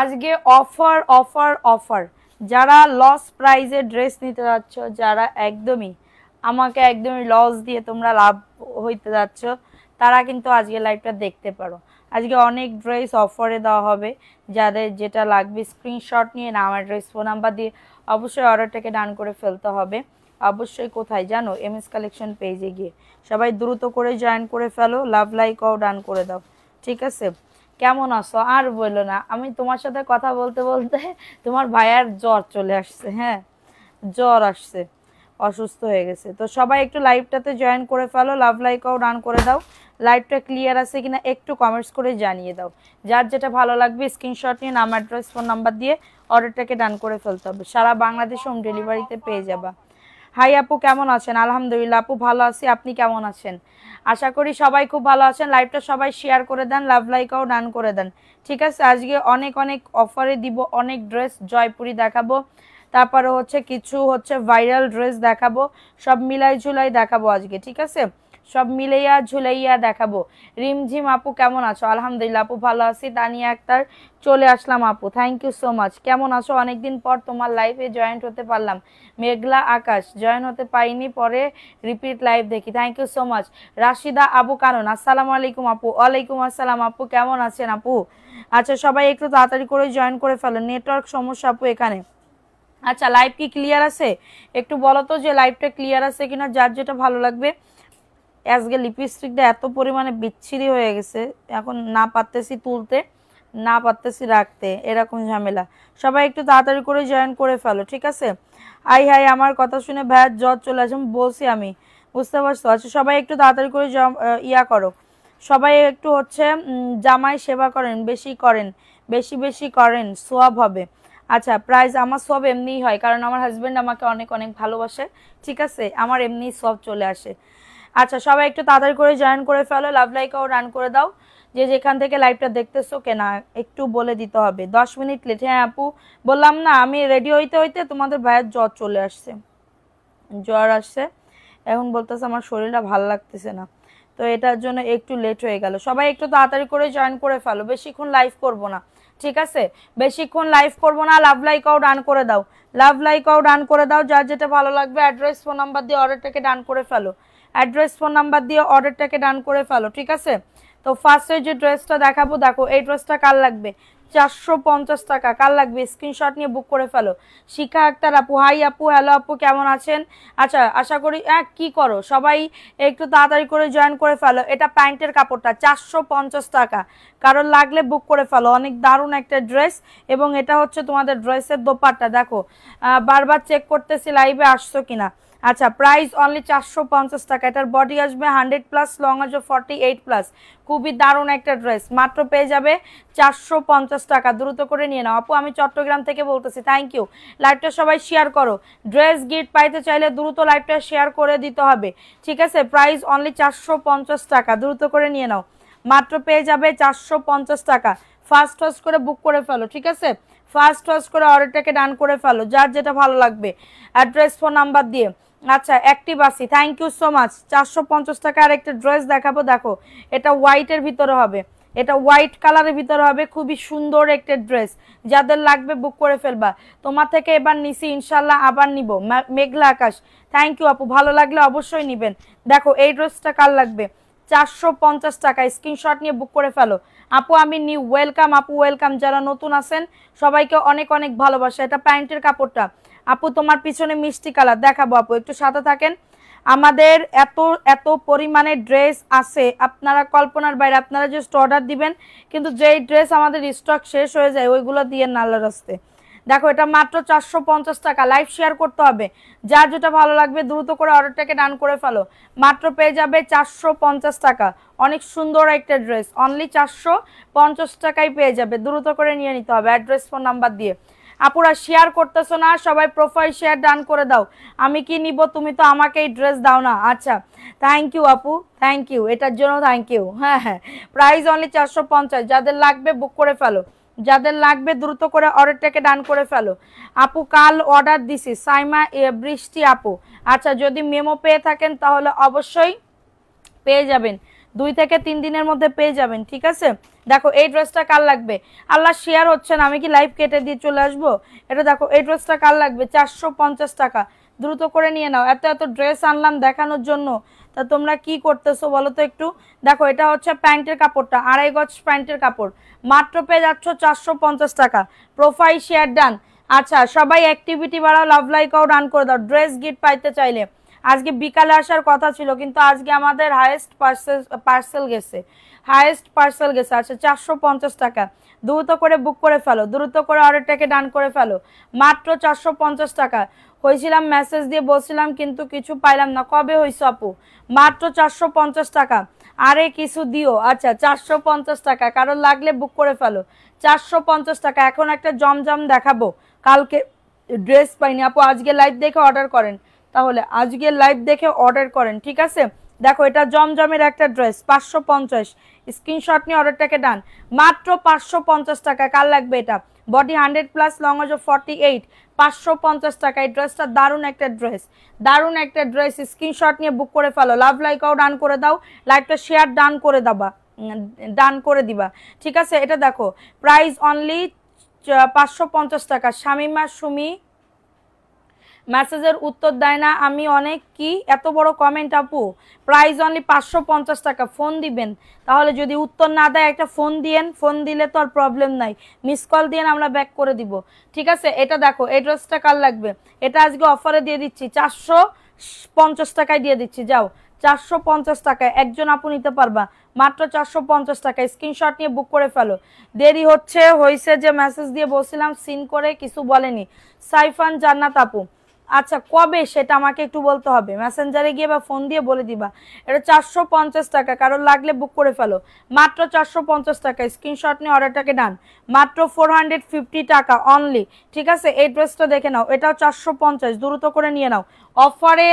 আজকে offer offer offer, যারা loss প্রাইজে ড্রেস নিতে যাচ্ছ, যারা একদমই আমাকে একদমই লস দিয়ে তোমরা লাভ হইতে যাচ্ছ, তারা কিন্তু আজকে লাইভটা দেখতে পারো। আজকে অনেক ড্রেস অফারে দেওয়া হবে, যাদের যেটা লাগবে স্ক্রিনশট নিয়ে নাম অ্যাড্রেস ফোন নাম্বার দিয়ে অবশ্যই অর্ডারটাকে ডান করে ফেলতে হবে। অবশ্যই কোথায় জানো, এমএস কালেকশন পেজে গিয়ে সবাই দ্রুত করে জয়েন করে ফেলো, লাভ লাইক ও ডান করে দাও, ঠিক আছে? কেমন আছো? আর বললো না, আমি তোমার সাথে কথা বলতে বলতে তোমার ভাইয়ার জ্বর চলে আসছে। হ্যাঁ, জ্বর আসছে, অসুস্থ হয়ে গেছে। তো সবাই একটু লাইভটাতে জয়েন করে ফেলো, লাভ লাইকও ডান করে দাও। লাইভটা ক্লিয়ার আছে কিনা একটু কমেন্টস করে জানিয়ে দাও। যার যেটা ভালো লাগবে স্ক্রিনশট নিয়ে নাম অ্যাড্রেস ফোন নাম্বার দিয়ে অর্ডারটাকে ডান করে ফেলতে হবে। সারা বাংলাদেশ হোম ডেলিভারিতে পেয়ে যাবা। হাই আপু, কেমন আছেন? আলহামদুলিল্লাহ আপু, ভালো আছি। আপনি কেমন আছেন? আশা করি সবাই খুব ভালো আছেন। লাইভটা সবাই শেয়ার করে দেন, লাভ লাইকও ডান করে দেন, ঠিক আছে? আজকে অনেক অনেক অফারে দিব, অনেক ড্রেস জয়পুরি দেখাবো, তারপরে হচ্ছে কিছু হচ্ছে ভাইরাল ড্রেস দেখাবো, সব মিলাই ঝুলাই দেখাবো আজকে, ঠিক আছে? সব মিলাইয়া ঝুলাইয়া দেখাবো। রিমঝিম আপু, কেমন আছো? আলহামদুলিল্লাহ আপু, ভালো আছি। তানিয়া আক্তার, চলে আসলাম আপু, থ্যাংক ইউ সো মাচ। কেমন আছো? অনেকদিন পর তোমার লাইভে জয়েন্ট হতে পারলাম। মেঘলা আকাশ, জয়েন হতে পারিনি, পরে রিপিট লাইভ দেখি, thank you so much. Rashida Abu Kanan, আসসালামু আলাইকুম আপু। ওয়ালাইকুম আসসালাম আপু, কেমন আছেন আপু? আচ্ছা, সবাই একটু তাড়াতাড়ি করে জয়েন করে ফেলো, নেটওয়ার্ক সমস্যা আপু এখানে। আচ্ছা, লাইভ কি ক্লিয়ার আছে? একটু বলো তো যে লাইভটা ক্লিয়ার আছে কিনা, যার যেটা ভালো লাগবে। আজকে লিপস্টিকটা এত পরিমাণে বিচ্ছিরি হয়ে গেছে, এখন না পারতেছি তুলতে, না পারতেছি রাখতে, এরকম ঝামেলা। সবাই একটু তাড়াতাড়ি করে জয়েন করে ফেলো, ঠিক আছে? আই হাই, আমার কথা শুনে ভাইয়ার জ্বর চলে আসে, বলছি আমি, বুঝতে পারছো? আচ্ছা, সবাই একটু তাড়াতাড়ি করে ইয়া করো, সবাই একটু হচ্ছে জামাই সেবা করেন, বেশি করেন, বেশি বেশি করেন, সোয়াব হবে। আচ্ছা, প্রাইস আমার সব এমনিই হয়, কারণ আমার হাজব্যান্ড আমাকে অনেক অনেক ভালোবাসে, ঠিক আছে? আমার এমনি সব চলে আসে। আচ্ছা, সবাই একটু তাড়াতাড়ি করে জয়েন করে ফেলো, লাভ লাইকও রান করে দাও। যে যেখান থেকে লাইভটা দেখতেছো কেনা একটু বলে দিতে হবে, 10 মিনিট লেট। হ্যাঁ আপু, বললাম না, আমি রেডি হইতে হইতে তোমাদের ভাইয়ের জ্বর চলে আসছে, জ্বর আসছে, এখন বলতেছে আমার শরীরটা ভালো লাগতেছে না, তো এটার জন্য একটু লেট হয়ে গেল। সবাই একটু তাড়াতাড়ি করে জয়েন করে ফেলো, বেশিক্ষণ লাইভ করব না, ঠিক আছে? বেশিক্ষণ লাইভ করব না। লাভ লাইকও ডান করে দাও, লাভ লাইকও ডান করে দাও। যার যেটা ভালো লাগবে অ্যাড্রেস ফোন নাম্বার দিয়ে অর্ডারটাকে ডান করে ফেলো, অ্যাড্রেস ফোন নাম্বার দিয়ে অর্ডারটাকে ডান করে ফেলো, ঠিক আছে? তো ফার্স্টে যে ড্রেসটা দেখাবো, দেখো এই ড্রেসটা কার লাগবে? 450 টাকা। কার লাগবে স্ক্রিনশট নিয়ে বুক করে ফেলো। শিখা আক্তার আপু, হাই আপু, হ্যালো আপু, কেমন আছেন? আচ্ছা, আশা করি কি করো সবাই একটু তাড়াতাড়ি করে জয়েন করে ফেলো। এটা প্যান্টের কাপড়টা 450 টাকা, কারোর লাগলে বুক করে ফেলো। অনেক দারুণ একটা ড্রেস, এবং এটা হচ্ছে তোমাদের ড্রেসের দোপাট্টা। দেখো, বারবার চেক করতেছি লাইভে আসছো কিনা। আচ্ছা, প্রাইস অনলি 450 টাকা। এটার বডি আসবে 100+, লং আসবে 48+। খুবই দারুণ একটা ড্রেস, মাত্র পেয়ে যাবে 450 টাকা। দ্রুত করে নিয়ে নাও আপু, আমি চট্টগ্রাম থেকে বলতেছি, থ্যাংক ইউ। লাইভটা সবাই শেয়ার করো, ড্রেস গিফট পাইতে চাইলে দ্রুত লাইভটা শেয়ার করে দিতে হবে, ঠিক আছে? প্রাইস অনলি 450 টাকা, দ্রুত করে নিয়ে নাও, মাত্র পেয়ে যাবে 450 টাকা। ফার্স্ট ফার্স্ট করে বুক করে ফেলো, ঠিক আছে? ফার্স্ট ফার্স্ট করে অর্ডারটাকে ডান করে ফেলো, যার যেটা ভালো লাগবে অ্যাড্রেস ফোন নাম্বার দিয়ে। আচ্ছা, অ্যাক্টিভ আছি, থ্যাংক ইউ সো মাচ। 450 টাকা আর একটা ড্রেস দেখাবো, দেখো এটা হোয়াইটের ভিতরে হবে, এটা হোয়াইট কালারের ভিতরে হবে, খুবই সুন্দর একটা ড্রেস। যাদের লাগবে বুক করে ফেলবা। তোমার থেকে এবার নিছি, ইনশাল্লাহ আবার নিব। মেঘলা আকাশ, থ্যাংক ইউ আপু, ভালো লাগলে অবশ্যই নিবেন। দেখো এই ড্রেসটা কার লাগবে? 450 টাকা, স্ক্রিনশট নিয়ে বুক করে ফেলো। আপু আমি নিউ, ওয়েলকাম আপু, ওয়েলকাম। যারা নতুন আছেন সবাইকে অনেক অনেক ভালোবাসা। এটা প্যান্টের কাপড়টা আপু, তোমার পিছনে মিষ্টি কালার দেখাবো আপু, একটু সাথে থাকেন। আমাদের এত এত পরিমাণে ড্রেস আছে, আপনারা কল্পনার বাইরে। আপনারা জাস্ট অর্ডার দিবেন, কিন্তু যেই ড্রেস আমাদের স্টক শেষ হয়ে যায় ওইগুলো দিয়ে নালার রাস্তে। দেখো এটা মাত্র 450 টাকা। লাইভ শেয়ার করতে হবে, যার যেটা ভালো লাগবে দ্রুত করে অর্ডারটাকে ডান করে ফেলো। মাত্র পেয়ে যাবে 450 টাকা। অনেক সুন্দর একটা ড্রেস, অনলি 450 টাকায় পেয়ে যাবে, দ্রুত করে নিয়ে নিতে হবে অ্যাড্রেস ফোন নাম্বার দিয়ে। আপুরা শেয়ার করতেছো না, সবাই প্রোফাইল শেয়ার ডান করে দাও। আমি কি নিব, তুমি তো আমাকে এই ড্রেস দাও না। আচ্ছা, থ্যাংক ইউ আপু, থ্যাংক ইউ, এটার জন্য থ্যাংক ইউ। হ্যাঁ হ্যাঁ, প্রাইস অনলি 450। যাদের লাগবে বুক করে ফেলো, যাদের লাগবে দ্রুত করে অর্ডারটাকে ডান করে ফেলো। আপু কাল অর্ডার দিছি, সাইমা বৃষ্টি আপু। আচ্ছা, যদি মেমো পেয়ে থাকেন তাহলে অবশ্যই পেয়ে যাবেন, 2 থেকে 3 দিনের মধ্যে পেয়ে যাবেন, ঠিক আছে? দেখো এই ড্রেসটা কার লাগবে? আল্লাহ শেয়ার হচ্ছে না, আমি কি লাইভ কেটে দিয়ে চলে আসবো? এটা দেখো এই ড্রেসটা কার লাগবে? 450 টাকা, দ্রুত করে নিয়ে নাও। এত এত ড্রেস আনলাম দেখানোর জন্য, তা তোমরা কি করতেছো বলো তো একটু। দেখো এটা হচ্ছে প্যান্টের কাপড়টা, 2.5 গজ প্যান্টের কাপড়, মাত্র পেয়ে যাচ্ছ 450 টাকা। Profile share done. আচ্ছা সবাই অ্যাক্টিভিটি বাড়াও, লাভ লাইকাও ডান করে দাও। ড্রেস গিফট পাইতে চাইলে আজকে বিকালে আসার কথা ছিল, কিন্তু আজকে আমাদের হাইয়েস্ট পার্সেল গেছে, হাইয়েস্ট পার্সেল গেছে। আচ্ছা 450 টাকা, দ্রুত করে বুক করে ফেলো, দ্রুত করে অর্ডারটাকে ডান করে ফেলো, মাত্র 450 টাকা। হয়েছিলাম মেসেজ দিয়ে বলছিলাম কিন্তু কিছু পাইলাম না, কবে হয়েছে আপু? মাত্র 450 টাকা। আরে কিছু দিও। আচ্ছা 450 টাকা, কারণ লাগলে বুক করে ফেলো, 450 টাকা। এখন একটা জমজম দেখাবো, কালকে ড্রেস পাইনি আপু, আজকে লাইভ দেখে অর্ডার করেন, তাহলে আজকে লাইভ দেখে অর্ডার করেন, ঠিক আছে। দেখো এটা জমজমের একটা ড্রেস, 550, স্ক্রিনশট নিয়ে অর্ডারটাকে ডান, মাত্র 550 টাকা। কার লাগবে এটা? বডি 100+, লং অফ 48, 550 টাকা। এই ড্রেসটা দারুণ একটা ড্রেস, দারুণ একটা ড্রেস। স্ক্রিনশট নিয়ে বুক করে ফেলো, লাভ লাইকাও ডান করে দাও, লাইভটা শেয়ার ডান করে দাবা, ডান করে দিবা, ঠিক আছে। এটা দেখো প্রাইস অনলি 550 টাকা। শামিমা সুমি মেসেজের উত্তর দেয় না, আমি অনেক কি এত বড় কমেন্ট আপু? প্রাইস অনলি 550 টাকা। ফোন দিবেন, তাহলে যদি উত্তর না দেয় একটা ফোন দিয়েন, ফোন দিলে তো আর প্রবলেম নাই, মিস কল দিয়েন, আমরা ব্যাক করে দিব, ঠিক আছে। এটা দেখো এই ড্রেসটা কার লাগবে? এটা আজকে অফারে দিয়ে দিচ্ছি, 450 টাকায় দিয়ে দিচ্ছি, যাও 450 টাকায় একজন আপু নিতে পারবা, মাত্র 450 টাকা। স্ক্রিনশট নিয়ে বুক করে ফেলো। দেরি হয়েছে যে মেসেজ দিয়ে বলছিলাম সিন করে কিছু বলেনি। সাইফান জান্নাত আপু, আচ্ছা কবে সেটা আমাকে একটু বলতে হবে, মেসেঞ্জারে গিয়ে বা ফোন দিয়ে বলে দিবা। এটা 450 টাকা, কারণ লাগলে বুক করে ফেলো, মাত্র 450 টাকা। স্ক্রিনশট নিয়ে অর্ডারটাকে ডান, মাত্র 450 টাকা অনলি, ঠিক আছে। এই ড্রেসটা দেখে নাও, এটাও 450, দ্রুত করে নিয়ে নাও। অফারে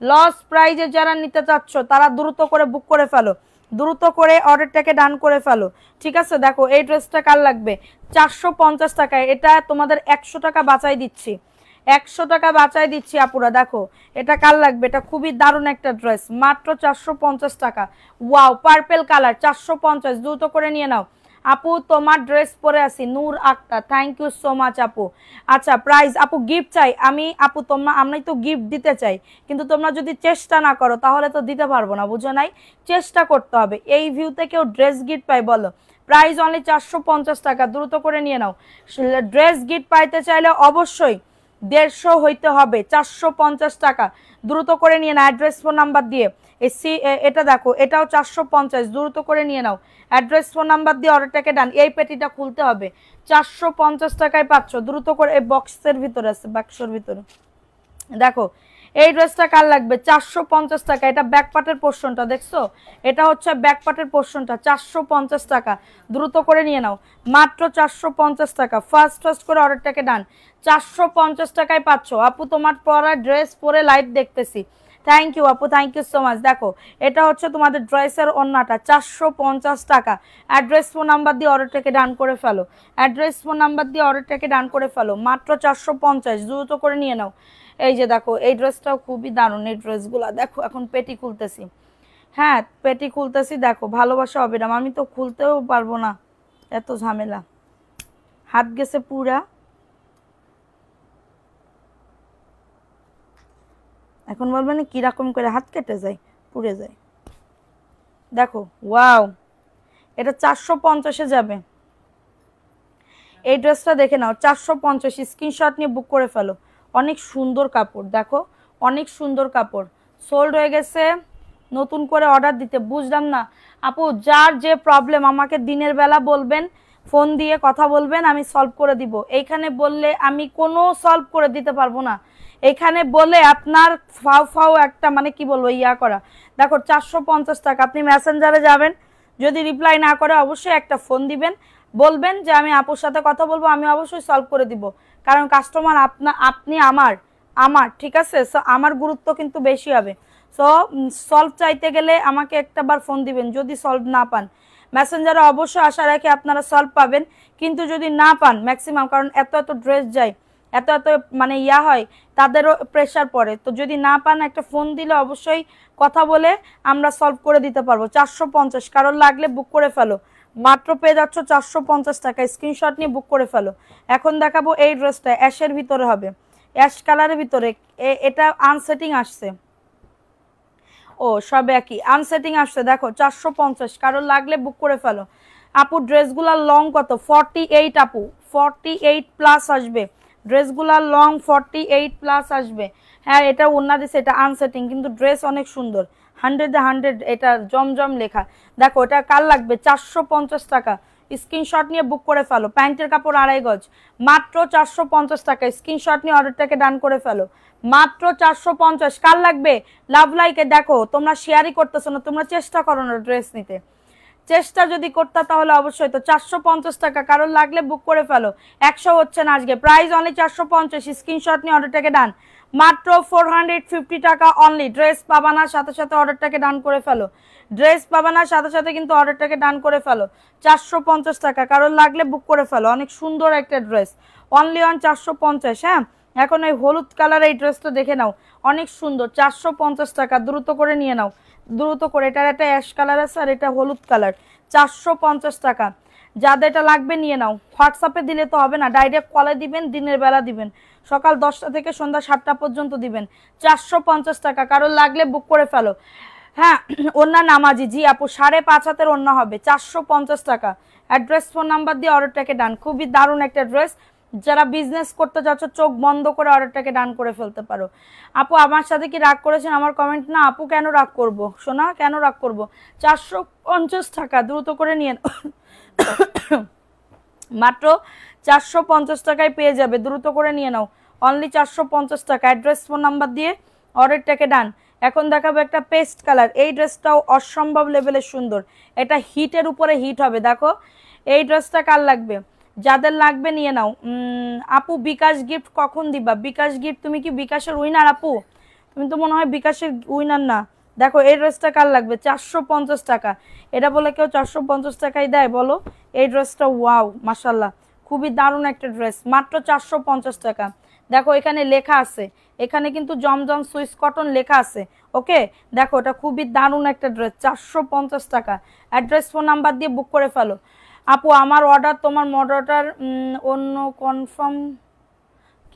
লস প্রাইজে যারা নিতে চাচ্ছ তারা দ্রুত করে বুক করে ফেলো, দ্রুত করে অর্ডারটাকে ডান করে ফেলো, ঠিক আছে। দেখো এই ড্রেসটা কার লাগবে? 450 টাকায়, এটা তোমাদের 100 টাকা বাঁচাই দিচ্ছি, 100 টাকা বাঁচাই দিচ্ছি আপুরা। দেখো এটা কার লাগবে? এটা খুবই দারুণ একটা ড্রেস, মাত্র 450 টাকা। ওয়াও পার্পেল কালার, 450, দ্রুত করে নিয়ে নাও। আপু তোমার ড্রেস পরে আছি, Noor Akter, thank you so much আপু। আচ্ছা প্রাইস আপু গিফট চাই আমি, আপু আমি তো গিফট দিতে চাই, কিন্তু তোমরা যদি চেষ্টা না করো তাহলে তো দিতে পারবো না, বুঝো নাই? চেষ্টা করতে হবে। এই ভিউতে কেউ ড্রেস গিফট পাই বলো? প্রাইস অনলি 450 টাকা, দ্রুত করে নিয়ে নাও। ড্রেস গিফট পাইতে চাইলে অবশ্যই 150 হইতে হবে, 450 টাকা, দ্রুত করে নিয়ে নাও অ্যাড্রেস ফোন নাম্বার দিয়ে। এটা দেখো এটাও 450, দ্রুত করে নিয়ে নাও অ্যাড্রেস ফোন নাম্বার দিয়ে অর্ডারটাকে ডান। এই পেটিটা খুলতে হবে, 450 টাকায় পাচ্ছ, দ্রুত করে। এই বক্সের ভিতরে আছে, বাক্সের ভিতরে দেখো। এই ড্রেসটা কার লাগবে? 450 টাকা। এটা ব্যাক পার্টের পোর্শনটা দেখছো, এটা হচ্ছে ব্যাক পার্টের পোর্শনটা, 450 টাকা, দ্রুত করে নিয়ে নাও, মাত্র 450 টাকা। ফার্স্ট করে অর্ডারটাকে ডান, 450 টাকায় পাচ্ছ। আপু তোমার পরা ড্রেস পরে লাইভ দেখতেছি, থ্যাংক ইউ আপু, থ্যাংক ইউ সো মাচ। দেখো এটা হচ্ছে তোমাদের ড্রেসের ওন্নাটা, 450 টাকা। অ্যাড্রেস ফোন নাম্বার দিয়ে অর্ডারটাকে ডান করে ফেলো, অ্যাড্রেস ফোন নাম্বার দিয়ে অর্ডারটাকে ডান করে ফেলো, মাত্র 450, দ্রুত করে নিয়ে নাও। এই যে দেখো এই ড্রেসটাও খুবই দারুণ, এই ড্রেসগুলো দেখো। এখন পেটি খুলতেছি, হ্যাঁ পেটি খুলতেছি, দেখো ভালোবাসা হবে না, আমি তো খুলতেও পারবো না, এত ঝামেলা, হাত গেছে পুরা। এখন বলবেন কিরকম করে হাত কেটে যায়, পুড়ে যায়। দেখো ওয়াও, এটা 450-এ যাবে। এই ড্রেসটা দেখে নাও, 450, স্ক্রিনশট নিয়ে বুক করে ফেলো। অনেক সুন্দর কাপড়, দেখো অনেক সুন্দর কাপড়। সোল্ড হয়ে গেছে, নতুন করে অর্ডার দিতে। বুঝলাম না আপু, যার যে প্রবলেম আমাকে দিনের বেলা বলবেন, ফোন দিয়ে কথা বলবেন, আমি সলভ করে দিব। এইখানে বললে আমি কোনো সলভ করে দিতে পারবো না, এখানে বলে আপনার ফাও একটা মানে কি বলবো ইয়া করা। দেখো 450 টাকা। আপনি মেসেঞ্জারে যাবেন, যদি রিপ্লাই না করে অবশ্যই একটা ফোন দিবেন, বলবেন যে আমি আপুর সাথে কথা বলবো, আমি অবশ্যই সলভ করে দিব, কারণ কাস্টমার আপনি আমার ঠিক আছে। সো আমার গুরুত্ব কিন্তু বেশি হবে। সো সলভ চাইতে গেলে আমাকে একটাবার ফোন দিবেন, যদি সলভ না পান মেসেঞ্জারে অবশ্যই আশা রাখি আপনারা সলভ পাবেন, কিন্তু যদি না পান ম্যাক্সিমাম, কারণ এত এত ড্রেস যায়, এত এত মানে ইয়া হয়, তাদেরও প্রেশার পড়ে। তো যদি না পান একটা ফোন দিলে অবশ্যই কথা বলে আমরা সলভ করে দিতে পারবো। 450, কারণ লাগলে বুক করে ফেলো, মাত্র পেয়ে যাচ্ছ 450 টাকা। স্ক্রিনশট নিয়ে বুক করে ফেলো। এখন দেখাবো এই ড্রেসটা অ্যাশের ভিতরে হবে, অ্যাশ কালারের ভিতরে। এটা আনসেটিং আসছে, ও সব একই, আনসেটিং আসছে। দেখো 450, কারোর লাগলে বুক করে ফেলো। আপু ড্রেসগুলার লং কত? 48 আপু, 48 প্লাস আসবে ড্রেসগুলার লং, 48 প্লাস আসবে। হ্যাঁ এটা ওন্না দিছে, এটা আনসেটিং কিন্তু ড্রেস অনেক সুন্দর, 100 এটা জমজম লেখা। দেখো এটা কার লাগবে? 450 টাকা। স্ক্রিনশট নিয়ে বুক করে ফেলো। প্যান্টের কাপড় 2.5 গজ, মাত্র 450 টাকা। স্ক্রিনশট নিয়ে অর্ডারটাকে ডান করে ফেলো। মাত্র 450। কার লাগবে? লাভ লাইকে দেখো তোমরা শেয়ারই করতেছো না, তোমরা চেষ্টা করো না ড্রেস নিতে। চেষ্টা যদি করতে তাহলে অবশ্যই তো। 450 টাকা, কারোর লাগলে বুক করে ফেলো। 100 হচ্ছে না আজকে, প্রাইস অনলি 450। স্ক্রিনশট নিয়ে অর্ডারটাকে ডান। মাত্র 450 টাকা অনলি। ড্রেস পাবানার সাথে সাথে অর্ডারটাকে ডান করে ফেলো। ড্রেস পাবানার সাথে সাথে কিন্তু অর্ডারটাকে ডান করে ফেলো। 450 টাকা, কারোর লাগলে বুক করে ফেলো। অনেক সুন্দর একটা ড্রেস, অনলি অন 450। হ্যাঁ এখন এই হলুদ কালার এই ড্রেসটা দেখে নাও, অনেক সুন্দর। 450 টাকা, দ্রুত করে নিয়ে নাও, দ্রুত করে। এটার একটা অ্যাশ কালার আছে আর এটা হলুদ কালার। 450 টাকা, যাদের এটা লাগবে নিয়ে নাও। হোয়াটসঅ্যাপে দিলে তো হবে না, ডাইরেক্ট কলে দিবেন, দিনের বেলা দিবেন, সকাল 10টা থেকে সন্ধ্যা 7টা পর্যন্ত দিবেন। 450 টাকা, কারোর লাগলে বুক করে ফেলো। হ্যাঁ ওন্না নামাজি, জি আপু 5.5 হাতের ওন্না হবে, 450 টাকা। অ্যাড্রেস ফোন নাম্বার দিয়ে অর্ডারটাকে ডান। খুবই দারুণ একটা ড্রেস, যারা বিজনেস করতে যাচ্ছ চোখ বন্ধ করে অর্ডারটাকে ডান করে ফেলতে পারো। আপু আমার সাথে কি রাগ করেছেন? আমার কমেন্ট না আপু, কেন রাগ করব সোনা, কেন রাগ করব? 450 টাকা, দ্রুত করে নিয়ে মাত্র 450 টাকায় পেয়ে যাবে, দ্রুত করে নিয়ে নাও। অনলি 450 টাকা। অ্যাড্রেস ফোন নাম্বার দিয়ে অর্ডারটাকে ডান। এখন দেখাবো একটা পেস্ট কালার। এই ড্রেসটাও অসম্ভব লেভেলের সুন্দর, এটা হিটের উপরে হিট হবে। দেখো এই ড্রেসটা কার লাগবে? যাদের লাগবে নিয়ে নাও। আপু বিকাশ গিফট কখন দিবা? বিকাশ গিফট, তুমি কি বিকাশের উইনার আপু? তুমি তো মনে হয় বিকাশের উইনার না। দেখো এই ড্রেসটা কার লাগবে? 450 টাকা। এটা বলে কেউ 450 টাকায় দেয় বলো? এই ড্রেসটা ওয়াও মাশাল্লাহ, খুবই দারুণ একটা ড্রেস, মাত্র 450 টাকা। দেখো এখানে লেখা আছে, এখানে কিন্তু জমজম সুইস কটন লেখা আছে। ওকে দেখো এটা খুবই দারুণ একটা ড্রেস, 450 টাকা। অ্যাড্রেস ফোন নাম্বার দিয়ে বুক করে ফেলো। আপু আমার অর্ডার, তোমার অর্ডার অন্য কনফার্ম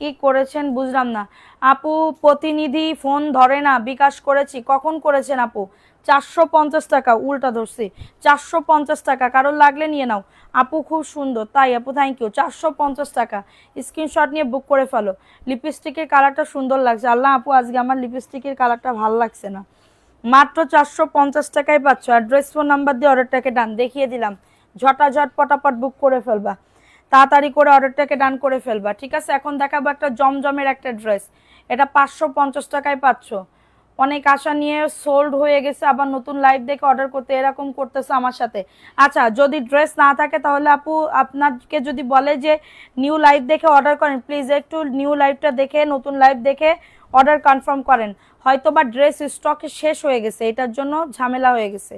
কি করেছেন বুঝলাম না আপু। প্রতিনিধি ফোন ধরে না, বিকাশ করেছি। কখন করেছেন আপু? 450 টাকা, উল্টা ধরছি। 450 টাকা, কারোর লাগলে নিয়ে নাও। আপু খুব সুন্দর, তাই আপু থ্যাংক ইউ। 450 টাকা, স্ক্রিনশট নিয়ে বুক করে ফেলো। লিপস্টিকের কালারটা সুন্দর লাগছে। আল্লাহ আপু আজকে আমার লিপস্টিকের কালারটা ভালো লাগছে না। মাত্র 450 টাকায় পাচ্ছ। অ্যাড্রেস ফোন নাম্বার দিয়ে অর্ডারটাকে ডান, দেখিয়ে দিলাম। ঝটাঝট পটাপট বুক করে ফেলবা, তাড়াতাড়ি করে অর্ডারটাকে ডান করে ফেলবা, ঠিক আছে? এখন দেখাবো একটা জমজমের একটা ড্রেস, এটা 550 টাকায় পাচ্ছ। অনেক আশা নিয়ে সোল্ড হয়ে গেছে, আবার নতুন লাইভ দেখে অর্ডার করতে, এরকম করতেছে আমার সাথে। আচ্ছা যদি ড্রেস না থাকে তাহলে আপু আপনাকে যদি বলে যে নিউ লাইভ দেখে অর্ডার করেন, প্লিজ একটু নিউ লাইভটা দেখে, নতুন লাইভ দেখে অর্ডার কনফার্ম করেন। হয়তো বা ড্রেস স্টকে শেষ হয়ে গেছে, এটার জন্য ঝামেলা হয়ে গেছে।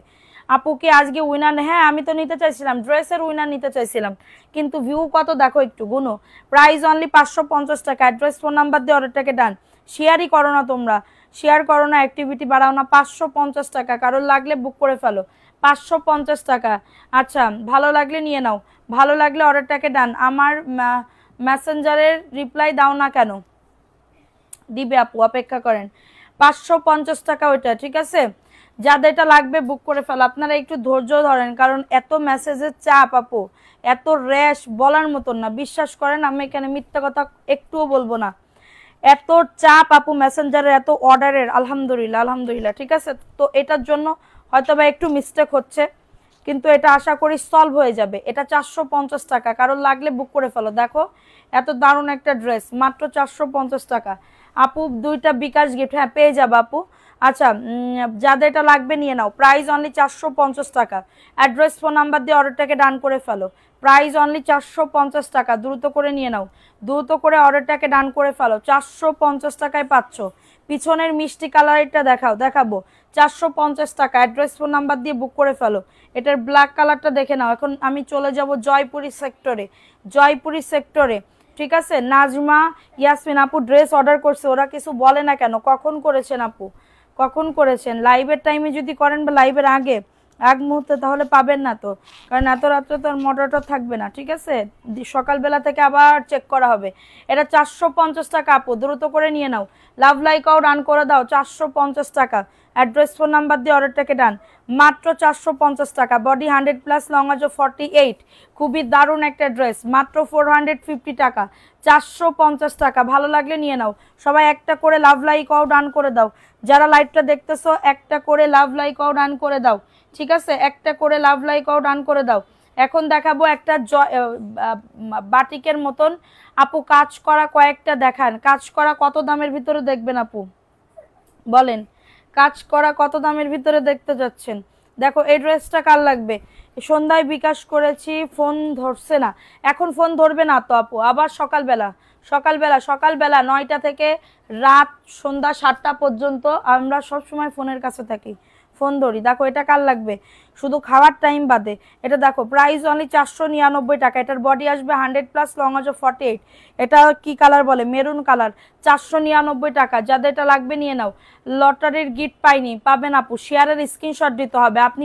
আপু কি আজকে উইনার? হ্যাঁ আমি তো নিতে চাইছিলাম, ড্রেসের উইনার নিতে চাইছিলাম, কিন্তু ভিউ কত দেখো একটু গুনো। প্রাইস অনলি 550 টাকা। অ্যাড্রেস ফোন নাম্বার দিয়ে অর্ডারটাকে ডান। শেয়ারই করো না তোমরা, শেয়ার করো না, অ্যাক্টিভিটি বাড়াও না। 550 টাকা, কারোর লাগলে বুক করে ফেলো। 550 টাকা। আচ্ছা ভালো লাগলে নিয়ে নাও, ভালো লাগলে অর্ডারটাকে ডান। আমার মেসেঞ্জারের রিপ্লাই দাও না কেন? দিবে আপু, অপেক্ষা করেন। 550 টাকা ওইটা, ঠিক আছে? যাদের এটা লাগবে বুক করে ফেলো। আপনারা একটু ধৈর্য ধরেন, কারণ এত মেসেজের চাপ আপু, এত র্যাশ বলার মতন না। বিশ্বাস করেন আমি এখানে মিথ্যা কথা একটুও বলবো না। এত চাপ আপু মেসেঞ্জারের, এত অর্ডারের, আলহামদুলিল্লাহ আলহামদুলিল্লাহ, ঠিক আছে? তো এটার জন্য হয়তো বা একটু মিস্টেক হচ্ছে, কিন্তু এটা আশা করি সলভ হয়ে যাবে। এটা 450 টাকা, কারোর লাগলে বুক করে ফেলো। দেখো এত দারুণ একটা ড্রেস, মাত্র 450 টাকা। আপু দুইটা বিকাশ গিফট, হ্যাঁ পেয়ে যাবে আপু। আচ্ছা যাদের এটা লাগবে নিয়ে নাও। প্রাইস অনলি 450 টাকা। অ্যাড্রেস ফোন নাম্বার দিয়ে অর্ডারটাকে ডান করে ফেলো। প্রাইস অনলি 450 টাকা, দ্রুত করে নিয়ে নাও, দ্রুত করে অর্ডারটাকে ডান করে ফেলো। 450 টাকায় পাচ্ছ। পিছনের মিষ্টি কালারটা দেখাবো 450 টাকা। অ্যাড্রেস ফোন নাম্বার দিয়ে বুক করে ফেলো। এটার ব্ল্যাক কালারটা দেখে নাও। এখন আমি চলে যাব জয়পুরি সেক্টরে, জয়পুরি সেক্টরে, ঠিক আছে? নাজমা ইয়াসমিন আপু ড্রেস অর্ডার করছে, ওরা কিছু বলে না কেন? কখন করেছেন আপু, কখন করেছেন? লাইভের টাইমে যদি করেন বা লাইভের আগে এক মুহূর্তে তাহলে পাবেন না তো, কারণ এত রাত্রে তো মডারেটর থাকবে না, ঠিক আছে? সকালবেলা থেকে আবার চেক করা হবে। এটা 450 টাকা আপু, দ্রুত করে নিয়ে নাও। লাভ লাইকাও রান করে দাও, 450 টাকা। অ্যাড্রেস ফোন নাম্বার দিয়ে অর্ডারটাকে ডান, মাত্র 450 টাকা। বডি 100+, লং আজও 48, খুবই দারুণ একটা ড্রেস, মাত্র 450 টাকা, 450 টাকা। ভালো লাগলে নিয়ে নাও। সবাই একটা করে লাভ লাইকাও ডান করে দাও, যারা লাইভটা দেখতেছো একটা করে লাভ লাইকাও ডান করে দাও, ঠিক আছে? একটা করে লাভ লাইকাও ডান করে দাও। এখন দেখাবো একটা বাটিকের মতন আপু কাজ করা, কয়েকটা দেখান। কাজ করা কত দামের ভিতরে দেখবেন আপু, বলেন? কাজ করা কত দামের ভিতরে দেখতে যাচ্ছেন? দেখো এই ড্রেসটা কার লাগবে? সন্ধ্যায় বিকাশ করেছি, ফোন ধরছে না। এখন ফোন ধরবে না তো আপু, আবার সকালবেলা 9টা থেকে রাত সন্ধ্যা 7টা পর্যন্ত আমরা সবসময় ফোনের কাছে থাকি, ফোন ধরি। দেখো এটা কার লাগবে? শুধু খাওয়ার টাইম বাদে। এটা দেখো প্রাইস অনলি 499 টাকা। এটার বডি আসবে 100+, লং আজও 48। এটা কি কালার বলে? Maroon colour. 499 টাকা। যাদের এটা লাগবে নিয়ে নাও। লটারির গিফট পাইনি, পাবেন আপু। শেয়ারের স্ক্রিনশট দিতে হবে। আপনি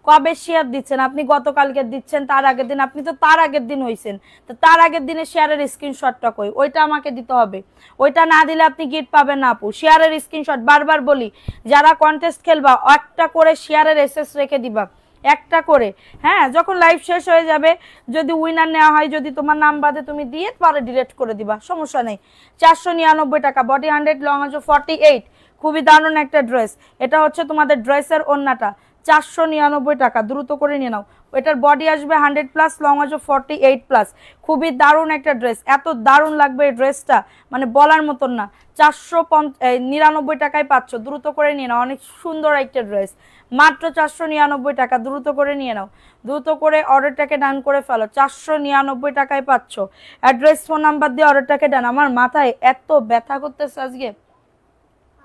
কবে শেয়ার দিচ্ছেন? আপনি গতকালকে দিচ্ছেন, তার আগের দিন, আপনি তো তার আগের দিন হইছেন, তো তার আগের দিনে শেয়ারের স্ক্রিনশটটা কই? ওইটা আমাকে দিতে হবে। ওইটা না দিলে আপনি গিফট পাবেন না আপু। শেয়ারের স্ক্রিনশট, বারবার বলি, যারা কন্টেস্ট খেলবা একটা করে শেয়ারের এসএস রেখে দিবা, একটা করে। হ্যাঁ, যখন লাইভ শেষ হয়ে যাবে যদি উইনার নেওয়া হয়, যদি তোমার নাম বাদে তুমি দিয়ে পরে ডিলিট করে দিবা, সমস্যা নেই। 499 টাকা, বডি 100, লং আজও 48, খুবই দারুণ একটা ড্রেস। এটা হচ্ছে তোমাদের ড্রেসের ওন্নাটা, 499 টাকা, দ্রুত করে নিয়ে নাও। এটার বডি আসবে 100+, লং আজও 48+, খুবই দারুণ একটা ড্রেস। এত দারুণ লাগবে এই ড্রেসটা, মানে বলার মতন না। 499 টাকায় পাচ্ছ, দ্রুত করে নিয়ে নাও। অনেক সুন্দর একটা ড্রেস, মাত্র 499 টাকা, দ্রুত করে নিয়ে নাও। দ্রুত করে অর্ডারটাকে ডান করে ফেলো, 499 টাকায় পাচ্ছ। অ্যাড্রেস ফোন নাম্বার দিয়ে অর্ডারটাকে ডান। আমার মাথায় এত ব্যথা করতেছে আজকে,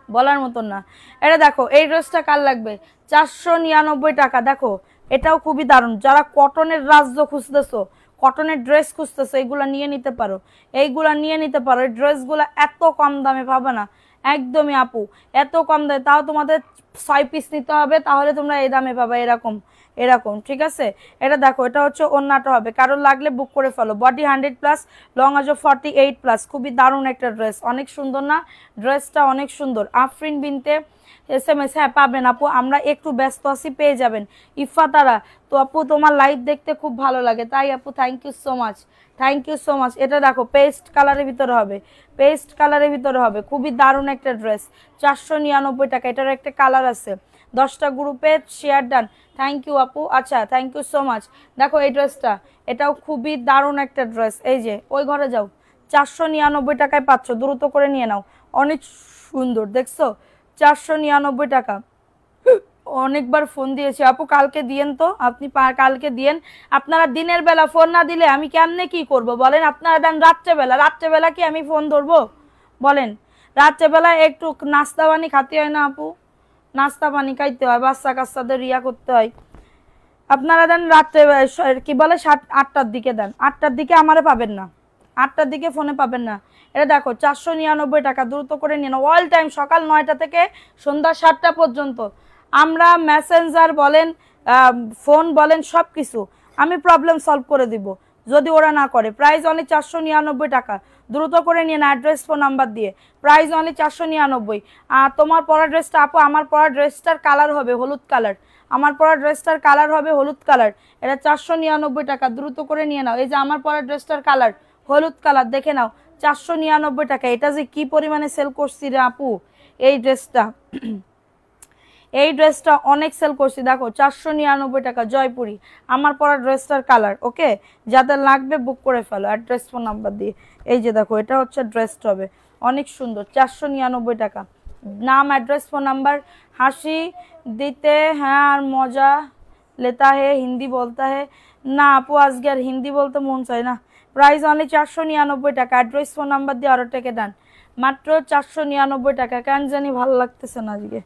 বলার মতন না। এটা দেখো এই ড্রেসটা কার লাগবে? 499 টাকা। দেখো এটাও খুবই দারুণ। যারা কটনের রাজ্য খুঁজতেছো, কটনের ড্রেস খুঁজতেছো, এইগুলা নিয়ে নিতে পারো, এইগুলা নিয়ে নিতে পারো। এই ড্রেসগুলা এত কম দামে পাবে না, একদমই আপু, এত কম দামে। তাও তোমাদের 6 পিস নিতে হবে, তাহলে তোমরা এই দামে পাবে, এরকম এরকম, ঠিক আছে? এটা দেখো, এটা হচ্ছে ওন্নাটা হবে। কারোর লাগলে বুক করে ফেলো। বডি 100+, লং আজও 48+, খুবই দারুণ একটা ড্রেস। অনেক সুন্দর না ড্রেসটা? অনেক সুন্দর। আফরিন বিনতে SMS, হ্যাঁ পাবেন আপু, আমরা একটু ব্যস্ত আছি, পেয়ে যাবেন। ইফাতারা, তো আপু তোমার লাইভ দেখতে খুব ভালো লাগে, তাই আপু thank you so much, thank you so much. এটা দেখো পেস্ট কালারের ভিতরে হবে, পেস্ট কালারের ভিতরে হবে, খুবই দারুণ একটা ড্রেস, 499 টাকা। এটার একটা কালার আছে। 10টা গ্রুপে শেয়ার ডান, থ্যাংক ইউ আপু। আচ্ছা, থ্যাংক ইউ সো মাচ। দেখো এই ড্রেসটা, এটাও খুবই দারুণ একটা ড্রেস। এই যে ওই ঘরে যাও, 499 টাকায় পাচ্ছ, দ্রুত করে নিয়ে নাও। অনেক সুন্দর, দেখছো? 499 টাকা। অনেকবার ফোন দিয়েছি আপু, কালকে দিয়েন তো, আপনি কালকে দিয়েন। আপনারা দিনের বেলা ফোন না দিলে আমি কেমনে কি করব বলেন? আপনারা দেন রাত্রেবেলা, রাত্রেবেলা কি আমি ফোন ধরবো বলেন? রাত্রেবেলা একটু নাস্তা পানি খাতে হয় না আপু? নাস্তা পানি খাইতে হয়, বাচ্চা কাচ্চাদের রিয়া করতে হয়। আপনারা দেন রাত্রে, কি বলে 8টার দিকে দেন, 8টার দিকে আমারে পাবেন না, 8টার দিকে ফোনে পাবেন না। এটা দেখো 499 টাকা, দ্রুত করে নিন। অল টাইম সকাল 9টা থেকে সন্ধ্যা 7টা পর্যন্ত আমরা মেসেঞ্জার বলেন, ফোন বলেন, সব কিছু আমি প্রবলেম সলভ করে দিব যদি ওরা না করে। প্রাইস অনলি 499 টাকা, দ্রুত করে নিন অ্যাড্রেস ফোন নাম্বার দিয়ে। Price only 499। আর তোমার পরা ড্রেসটা আপু, আমার পরা ড্রেসটার কালার হবে হলুদ কালার, আমার পরা ড্রেসটার কালার হবে হলুদ কালার। এটা 499 টাকা, দ্রুত করে নিয়ে নাও। এই যে আমার পরা ড্রেসটার কালার হলুদ কালার, দেখে নাও, 499 টাকা। এটা যে কি পরিমাণে সেল করছি রে আপু, এই ড্রেসটা এই ড্রেসটা অনেক সেল করছি। দেখো 499 টাকা, জয়পুরি, আমার পরা ড্রেসটার কালার। ওকে, যাদের লাগবে বুক করে ফেলো অ্যাড্রেস ফোন নাম্বার দিয়ে। এই যে দেখো এটা হচ্ছে ড্রেসটা হবে, অনেক সুন্দর, 499 টাকা। নাম, অ্যাড্রেস, ফোন নাম্বার। হাসি দিতে হ্যাঁ আর মজা লেতা হে, হিন্দি বলতা হে না আপু, আজকে আর হিন্দি বলতে মন চায় না। প্রাইস অনলি 499 টাকা, অ্যাড্রেস ফোন নাম্বার দিয়ে অর্ডারটাকে দেন, মাত্র 499 টাকা। কেন জানি ভালো লাগতেছে না আজকে,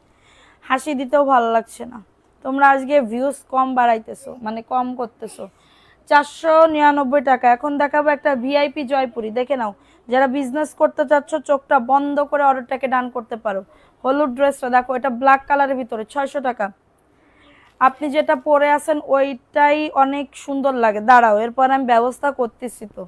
হাসি দিতেও ভালো লাগছে না। তোমরা আজকে ভিউজ কম বাড়াইতেছো, মানে কম করতেছো। 499 টাকা। এখন দেখাবো একটা ভিআইপি জয়পুরি, দেখে নাও। যারা বিজনেস করতে চাচ্ছ চোখটা বন্ধ করে অর্ডারটাকে ডান করতে পারো। হলুদ ড্রেসটা দেখো, এটা ব্ল্যাক কালারের ভিতরে 600 টাকা। আপনি যেটা পরে আছেন ওইটাই অনেক সুন্দর লাগে। দাঁড়াও, এরপর আমি ব্যবস্থা করতেছি। তো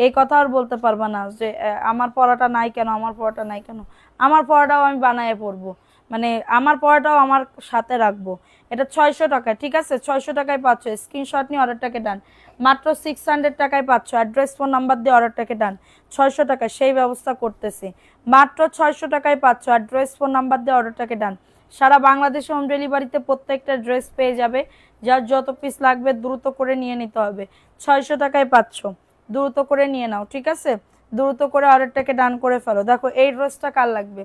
এই কথা আর বলতে পারবা না যে আমার পড়াটা নাই কেন, আমার পড়াটা নাই কেন। আমার পড়াটাও আমি বানায় পড়বো, মানে আমার পড়াটাও আমার সাথে রাখবো। এটা 600 টাকা, ঠিক আছে? 600 টাকায় পাচ্ছ। স্ক্রিনশট নিয়ে অর্ডারটাকে ডান। মাত্র 600 টাকায় পাচ্ছ। অ্যাড্রেস ফোন নাম্বার দিয়ে অর্ডারটাকে ডান। 600 টাকা সেই ব্যবস্থা করতেছি। মাত্র 600 টাকায় পাচ্ছ। অ্যাড্রেস ফোন নাম্বার দিয়ে অর্ডারটাকে ডান। সারা বাংলাদেশে হোম ডেলিভারিতে প্রত্যেকটা ড্রেস পেয়ে যাবে। যার যত পিস লাগবে দ্রুত করে নিয়ে নিতে হবে। 600 টাকায় পাচ্ছ, দ্রুত করে নিয়ে নাও, ঠিক আছে? দ্রুত করে অর্ডারটাকে ডান করে ফেলো। দেখো এই ড্রেসটা কার লাগবে,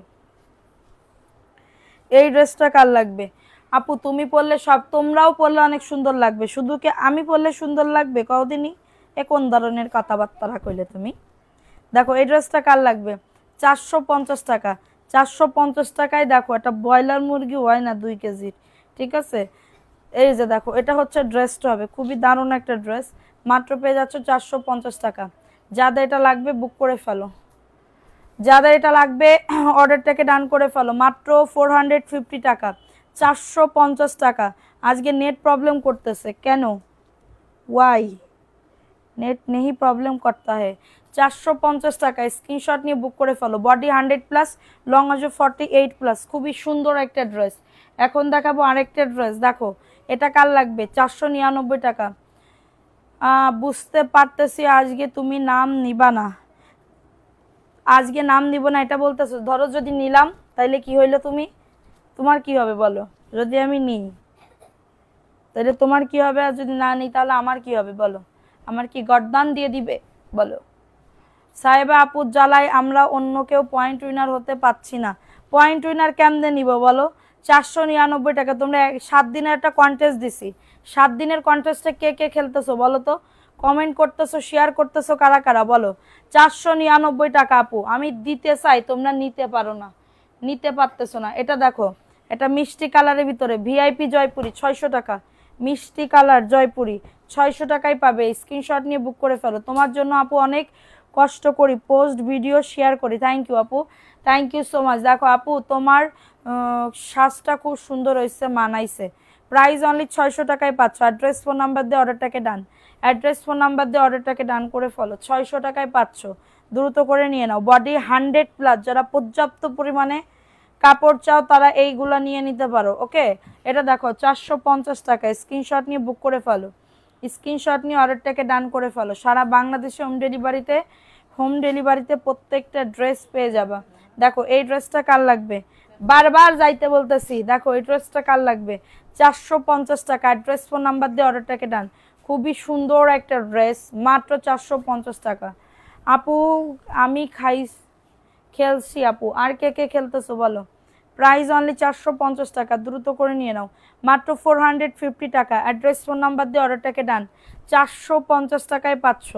এই ড্রেসটা কার লাগবে? আপু তুমি পরলে সব, তোমরাও পরলে অনেক সুন্দর লাগবে, শুধু কি আমি পরলে সুন্দর লাগবে কদিনই? এ কোন ধরনের কথাবার্তা কইলে তুমি? দেখো এই ড্রেসটা কার লাগবে? 450 টাকা। 450 টাকায় দেখো একটা ব্রয়লার মুরগি হয় না 2 কেজির, ঠিক আছে? এই যে দেখো এটা হচ্ছে ড্রেসটা, হবে খুবই দারুণ একটা ড্রেস। মাত্র পেয়ে যাচ্ছ 450 টাকা। যাদের এটা লাগবে বুক করে ফেলো, যাদের এটা লাগবে অর্ডারটাকে ডান করে ফেলো। মাত্র 450 টাকা, 450 টাকা। আজকে নেট প্রবলেম করতেছে কেন? ওয়াই নেট নেই প্রবলেম করता है। 450 টাকা স্ক্রিনশট নিয়ে বুক করে ফেলো। বডি 100+, লং আছে 48+। খুবই সুন্দর একটা ড্রেস। এখন দেখাবো আরেকটা ড্রেস। দেখো এটা কার লাগবে? 499 টাকা। বুঝতে পারতেছি আজকে তুমি নাম নিবা না, আজকে নাম নিব না এটা বলতেছো। ধরো যদি নিলাম তাইলে কি হইলো? তুমি, তোমার কি হবে বলো? যদি আমি নিই তাহলে তোমার কি হবে, আর যদি না নিই তাহলে আমার কি হবে বলো? আমার কি গর্দান দিয়ে দিবে বলো? সাহেবা আপুর জ্বালায় আমরা অন্য কেউ পয়েন্ট উইনার হতে পাচ্ছি না। পয়েন্ট উইনার কেমনে নিব বলো? 499 টাকা। তোমরা 7 দিনের একটা কন্টেস্ট দিছি, 7 দিনের কন্টেস্টে কে কে খেলতেছো বলো তো? কমেন্ট করতেছো, শেয়ার করতেছো কারা কারা বলো? 499 টাকা আপু আমি দিতে চাই, তোমরা নিতে পারো না, নিতে পারতেছো না। এটা দেখো, এটা মিষ্টি কালারের ভিতরে ভিআইপি জয়পুরি 600 টাকা। মিষ্টি কালার জয়পুরি 600 টাকায় পাবে। স্ক্রিনশট নিয়ে বুক করে ফেলো। তোমার জন্য আপু অনেক কষ্ট করি, পোস্ট ভিডিও শেয়ার করি। থ্যাংক ইউ আপু, থ্যাংক ইউ সো মাচ। দেখো আপু তোমার সাজটা খুব সুন্দর হয়েছে, মানাইছে। প্রাইস অনলি 600 টাকায় পাচ্ছ। অ্যাড্রেস ফোন নাম্বার দিয়ে অর্ডারটাকে ডান। অ্যাড্রেস ফোন নাম্বার দিয়ে অর্ডারটাকে ডান করে ফেলো। 600 টাকায় পাচ্ছ, দ্রুত করে নিয়ে নাও। বডি 100+, যারা পর্যাপ্ত পরিমাণে কাপড় চাও তারা এইগুলা নিয়ে নিতে পারো। ওকে, এটা দেখো 450 টাকা। স্ক্রিনশট নিয়ে বুক করে ফেলো, স্ক্রিনশট নিয়ে অর্ডারটাকে ডান করে ফেলো। সারা বাংলাদেশে হোম ডেলিভারিতে প্রত্যেকটা ড্রেস পেয়ে যাবা। দেখো এই ড্রেসটা কার লাগবে? বারবার যাইতে বলতেছি। দেখো এই ড্রেসটা কার লাগবে? 450 টাকা। অ্যাড্রেস ফোন নাম্বার দিয়ে অর্ডারটাকে ডান। খুবই সুন্দর একটা ড্রেস, মাত্র 450 টাকা। আপু আমি খেলছি আপু, আর কে কে খেলতেছো বলো? প্রাইস অনলি 450 টাকা, দ্রুত করে নিয়ে নাও। মাত্র 450 টাকা। অ্যাড্রেস ফোন নাম্বার দিয়ে অর্ডারটাকে ডান। 450 টাকায় পাচ্ছ,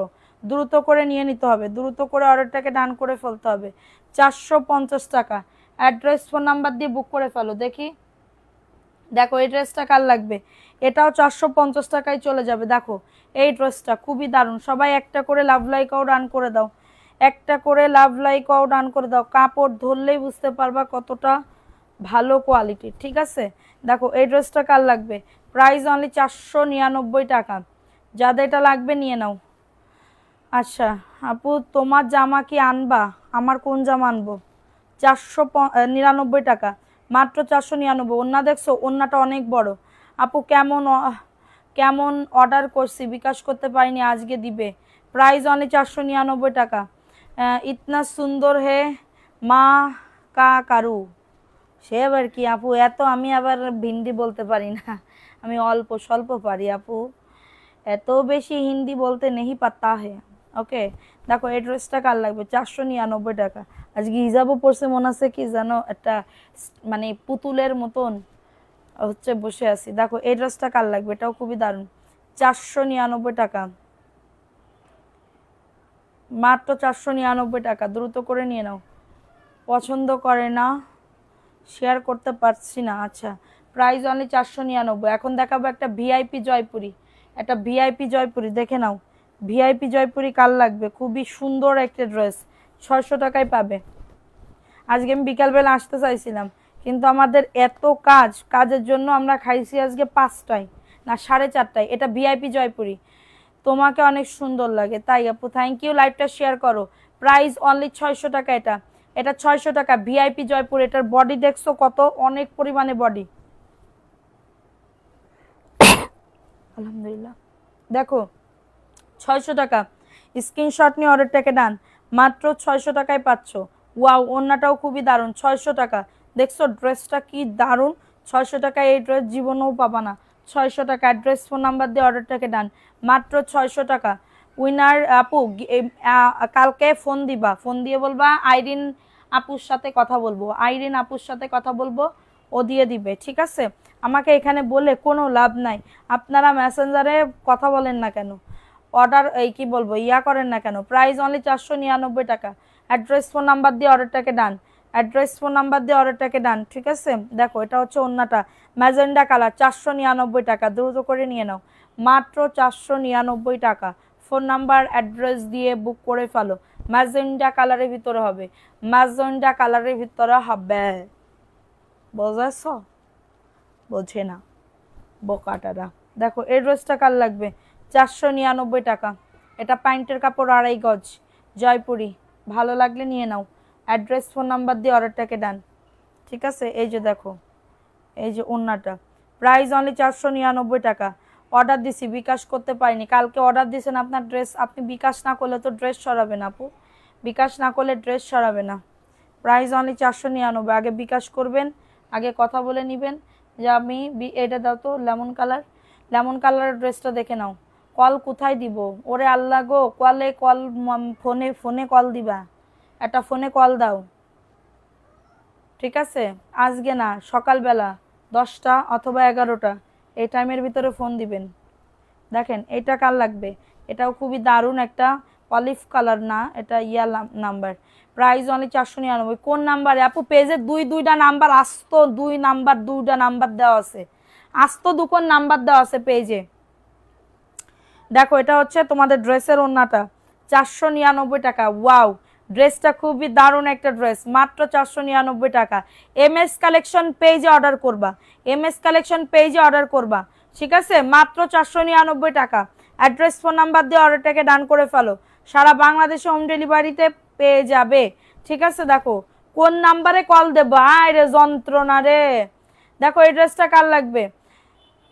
দ্রুত করে নিয়ে নিতে হবে, দ্রুত করে অর্ডারটাকে ডান করে ফেলতে হবে। 450 টাকা। অ্যাড্রেস ফোন নাম্বার দিয়ে বুক করে ফেলো। দেখি, দেখো এই ড্রেসটা কার লাগবে? এটাও 450 টাকায় চলে যাবে। দেখো এই ড্রেসটা খুবই দারুণ। সবাই একটা করে লাভ লাইকও ডান করে দাও, একটা করে লাভ লাইকও ডান করে দাও। কাপড় ধরলেই বুঝতে পারবা কতটা ভালো কোয়ালিটির, ঠিক আছে? দেখো এই ড্রেসটা কার লাগবে? প্রাইস অনলি 499 টাকা। যাদের এটা লাগবে নিয়ে নাও। আচ্ছা আপু তোমার জামা কি আনবা? আমার কোন জামা আনবো? 499 টাকা, মাত্র 499। ওন্না দেখছো, ওন্নাটা অনেক বড়। আপু কেমন অর্ডার করছি, বিকাশ করতে পারিনি, আজকে দিবে। প্রাইস অনলি 499 টাকা। ইতনা সুন্দর হে মা কা কারু। সে আবার কি আপু, এত আমি আবার হিন্দি বলতে পারি না, আমি অল্প স্বল্প পারি আপু, এত বেশি হিন্দি বলতে নেই পাতা হে। ওকে, দেখো এই ড্রেসটা কার লাগবে? 499 টাকা। আজকে হিজাবও পড়ছে, মনে আছে কি জানো, একটা মানে পুতুলের মতন হচ্ছে বসে আছি। দেখো এই ড্রেসটা কার লাগবে? এটাও খুবই দারুণ। 499 টাকা, মাত্র 499 টাকা। দ্রুত করে নিয়ে নাও। পছন্দ করে না, শেয়ার করতে পারছি না। আচ্ছা, প্রাইস অনলি 499। এখন দেখাবো একটা ভিআইপি জয়পুরি, একটা ভিআইপি জয়পুরি, দেখে নাও। ভিআইপি জয়পুরি কার লাগবে? খুবই সুন্দর একটা ড্রেস, 600 টাকায় পাবে। আজকে আমি বিকালবেলা আসতে চাইছিলাম কিন্তু আমাদের এত কাজের জন্য আমরা খাইছি আজকে 5টায় না 4:30টায়। এটা ভিআইপি জয়পুরি, তোমাকে অনেক সুন্দর লাগে তাই আপু, থ্যাংক ইউ। লাইভটা শেয়ার করো। প্রাইস অনলি 600 টাকা। এটা 600 টাকা ভিআইপি জয়পুর। এটার বডি দেখছো কত, অনেক পরিমাণে বডি, আলহামদুলিল্লাহ। দেখো 600 টাকা, স্ক্রিনশট নিয়ে অর্ডারটাকে ডান, মাত্র 600 টাকায় পাচ্ছ। ওয়াও, ওন্নাটাও খুবই দারুণ, 600 টাকা। দেখছো ড্রেসটা কি দারুণ, 600 টাকায় এই ড্রেস জীবনেও পাবা না। 600 টাকা। অ্যাড্রেস ফোন নাম্বার দিয়ে অর্ডারটাকে ডান, মাত্র 600 টাকা। উইনার আপু কালকে ফোন দিবা, ফোন দিয়ে বলবা আইরিন আপুর সাথে কথা বলবো, আইরিন আপুর সাথে কথা বলবো, ও দিয়ে দিবে, ঠিক আছে? আমাকে এখানে বলে কোনো লাভ নাই। আপনারা মেসেঞ্জারে কথা বলেন না কেন, অর্ডার এই কি বলবো করেন না কেন? প্রাইস অনলি 499 টাকা। অ্যাড্রেস ফোন নাম্বার দিয়ে অর্ডারটাকে ডান, অ্যাড্রেস ফোন নাম্বার দিয়ে অর্ডারটাকে ডান, ঠিক আছে? দেখো এটা হচ্ছে ওন্নাটা, ম্যাজেন্ডা কালার, 499 টাকা। দ্রুত করে নিয়ে নাও, মাত্র 499 টাকা। ফোন নাম্বার অ্যাড্রেস দিয়ে বুক করে ফেলো। ম্যাজেন্ডা কালারের ভিতরে হবে, ম্যাজেন্ডা কালারের ভিতরে হবে, বোঝাছ? বোঝে না বোকাটারা। দেখো এই ড্রেসটা কার লাগবে, 499 টাকা। এটা প্যান্টের কাপড় 2.5 গজ জয়পুরি, ভালো লাগলে নিয়ে নাও। অ্যাড্রেস ফোন নাম্বার দিয়ে অর্ডারটাকে ডান, ঠিক আছে? এই যে দেখো, এই যে ওন্নাটা, প্রাইস অনলি 499 টাকা। অর্ডার দিছি, বিকাশ করতে পারিনি। কালকে অর্ডার দিয়েছেন আপনার ড্রেস, আপনি বিকাশ না করলে তো ড্রেস সরাবে না আপু, বিকাশ না করলে ড্রেস সরাবে না। Price only 499। আগে বিকাশ করবেন, আগে কথা বলে নেবেন যে আমি এটা দাও তো, লেমন কালার, লেমন কালারের ড্রেসটা দেখে নাও। কল কোথায় দিব ওরে আল্লাহ গো, কলে কল, ফোনে ফোনে কল দিবা, একটা ফোনে কল দাও, ঠিক আছে? আজকে না, সকালবেলা 10টা অথবা 11টা, এই টাইমের ভিতরে ফোন দিবেন। দেখেন এটা কার লাগবে, এটাও খুবই দারুণ একটা অলিভ কালার, না এটা নাম্বার। Price only 499। কোন নাম্বারে আপু? পেজে দুইটা নাম্বার আসতো, দুইটা নাম্বার দেওয়া আছে, আসতো দুকোন নাম্বার দেওয়া আছে পেজে। দেখো এটা হচ্ছে তোমাদের ড্রেসের ওন্নাটা, 499 টাকা। ওয়াও, ড্রেসটা খুবই দারুণ একটা ড্রেস, মাত্র 499 টাকা। এমএস কালেকশন পেজে অর্ডার করবা, এমএস কালেকশন পেজে অর্ডার করবা, ঠিক আছে? মাত্র 499 টাকা। অ্যাড্রেস ফোন নাম্বার দিয়ে অর্ডারটাকে ডান করে ফেলো, সারা বাংলাদেশে হোম ডেলিভারিতে পেয়ে যাবে, ঠিক আছে? দেখো কোন নাম্বারে কল দেবো, আয় রে যন্ত্রণা রে। দেখো এই ড্রেসটা কার লাগবে,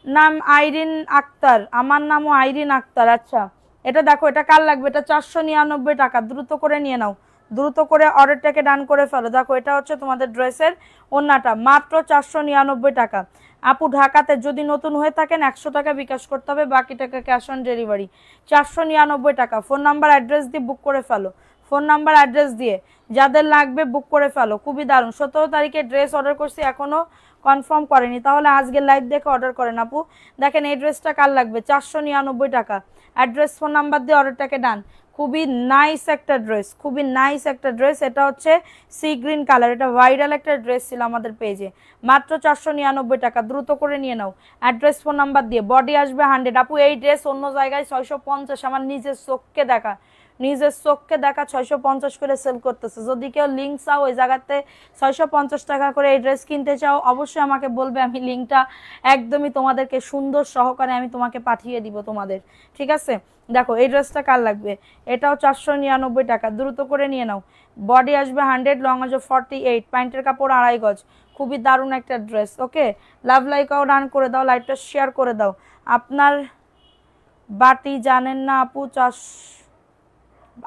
নাম আইরিন আক্তার, আমার নামও আইরিন আক্তার। আচ্ছা এটা দেখো, এটা কার লাগবে, এটা 499 টাকা। দ্রুত করে নিয়ে নাও, দ্রুত করে অর্ডারটাকে ডান করে ফেলো। দেখো এটা হচ্ছে তোমাদের ড্রেসের ওন্নাটা, মাত্র 499 টাকা। আপু ঢাকাতে যদি নতুন হয়ে থাকেন 100 টাকা বিকাশ করতে হবে, বাকি টাকা ক্যাশ অন ডেলিভারি। 499 টাকা। ফোন নাম্বার অ্যাড্রেস দিয়ে বুক করে ফেলো, ফোন নাম্বার অ্যাড্রেস দিয়ে যাদের লাগবে বুক করে ফেলো। খুবই দারুণ। 17 তারিখে ড্রেস অর্ডার করছি, এখনো কনফার্ম করেনি, তাহলে আজকে লাইভ দেখে অর্ডার করেন আপু। দেখেন এই ড্রেসটা কার লাগবে, 499 টাকা। অ্যাড্রেস ফোন নাম্বার দিয়ে অর্ডারটাকে ডান। খুবই নাইস একটা ড্রেস, খুবই নাইস একটা ড্রেস। এটা হচ্ছে সি গ্রিন কালার, এটা ভাইরাল একটা ড্রেস ছিল আমাদের পেজে, মাত্র 499 টাকা। দ্রুত করে নিয়ে নাও অ্যাড্রেস ফোন নাম্বার দিয়ে। বডি আসবে 100। আপু এই ড্রেস অন্য জায়গায় 650, আমার নিজের চোখকে দেখা, নিজের চোখকে দেখা 650 করে সেল করতেছে। যদি কেউ লিঙ্ক চাও ওই জায়গাতে 650 টাকা করে এই ড্রেস কিনতে চাও, অবশ্যই আমাকে বলবে, আমি লিঙ্কটা একদমই তোমাদেরকে সুন্দর সহকারে আমি তোমাকে পাঠিয়ে দিব তোমাদের, ঠিক আছে? দেখো এই ড্রেসটা কার লাগবে, এটাও 499 টাকা। দ্রুত করে নিয়ে নাও। বডি আসবে 100, লং আসবে 48, প্যান্টের কাপড় 2.5 গজ। খুবই দারুণ একটা ড্রেস। ওকে, লাভ লাইকাও রান করে দাও, লাইভটা শেয়ার করে দাও। আপনার বাটি জানেন না আপু,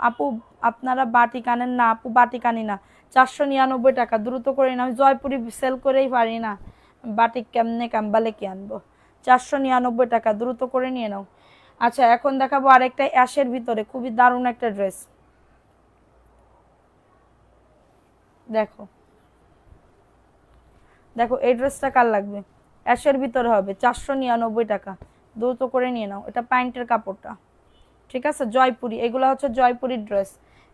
আপু আপনারা বাটি কানেন না আপু, বাটি কানি না। 499 টাকা। দ্রুত করে নিন, আমি জয়পুরি সেল করেই পারি না, বাটি কেমনে কাম্বালে কি আনবো। 499 টাকা। দ্রুত করে নিয়ে নাও। আচ্ছা এখন দেখাবো আরেকটা অ্যাশের ভিতরে খুবই দারুণ একটা ড্রেস। দেখো দেখো এই ড্রেসটা কার লাগবে, অ্যাশের ভিতরে হবে, 499 টাকা। দ্রুত করে নিয়ে নাও। এটা প্যান্টের কাপড়টা, ঠিক আছে? জয়পুরি, এগুলো হচ্ছে জয়পুরি ড্রেস,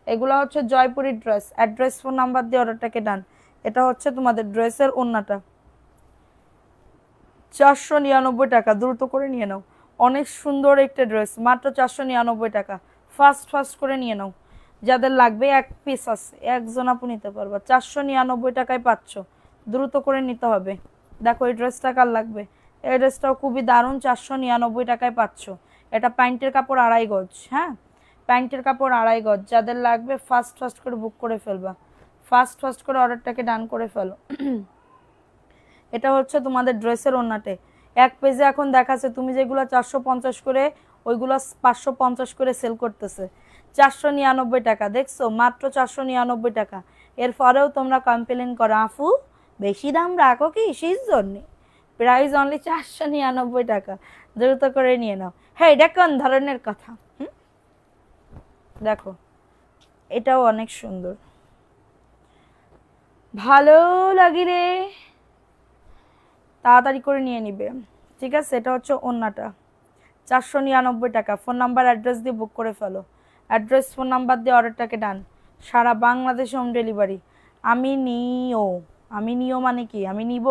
এগুলো হচ্ছে Jaipuri dress. Address phone number দিয়ে অর্ডারটাকে ডান। এটা হচ্ছে তোমাদের ড্রেসের ওন্নাটা, 499 টাকা। দ্রুত করে নিয়ে নাও। অনেক সুন্দর একটা ড্রেস, মাত্র 499 টাকা। ফাস্ট করে নিয়ে নাও, যাদের লাগবে এক পিস আছে, একজন আপু নিতে পারবা। 499 টাকায় পাচ্ছ, দ্রুত করে নিতে হবে। দেখো এই ড্রেসটা কার লাগবে, এই ড্রেসটাও খুবই দারুণ, 499 টাকায় পাচ্ছ। এটা প্যান্টের কাপড় 2.5 গজ, হ্যাঁ প্যান্টের কাপড় 2.5 গজ। যাদের লাগবে ফাস্ট ফাস্ট করে বুক করে ফেলবা, ফাস্ট ফাস্ট করে অর্ডারটাকে ডান করে ফেলো। এটা হচ্ছে তোমাদের ড্রেসের ওন্নাতে। এক পেজে এখন দেখাচ্ছে তুমি যেগুলো 450 করে, ওইগুলো 550 করে সেল করতেছে। 499 টাকা, দেখছো মাত্র 499 টাকা। এরপরেও তোমরা কমপ্লেন করো আফু বেশি দাম রাখো কি সেই জন্যে। প্রাইস অনলি 499 টাকা, দ্রুত করে নিয়ে নাও। হ্যাঁ এটা কোন ধরনের কথা? দেখো এটাও অনেক সুন্দর, ভালো লাগে রে, তাড়াতাড়ি করে নিয়ে নিবে, ঠিক আছে। এটা হচ্ছে ওন্নাটা, 499 টাকা। ফোন নাম্বার অ্যাড্রেস দিয়ে বুক করে ফেলো, অ্যাড্রেস ফোন নাম্বার দিয়ে অর্ডারটাকে ডান। সারা বাংলাদেশে হোম ডেলিভারি। আমি নিও মানে কি আমি নিব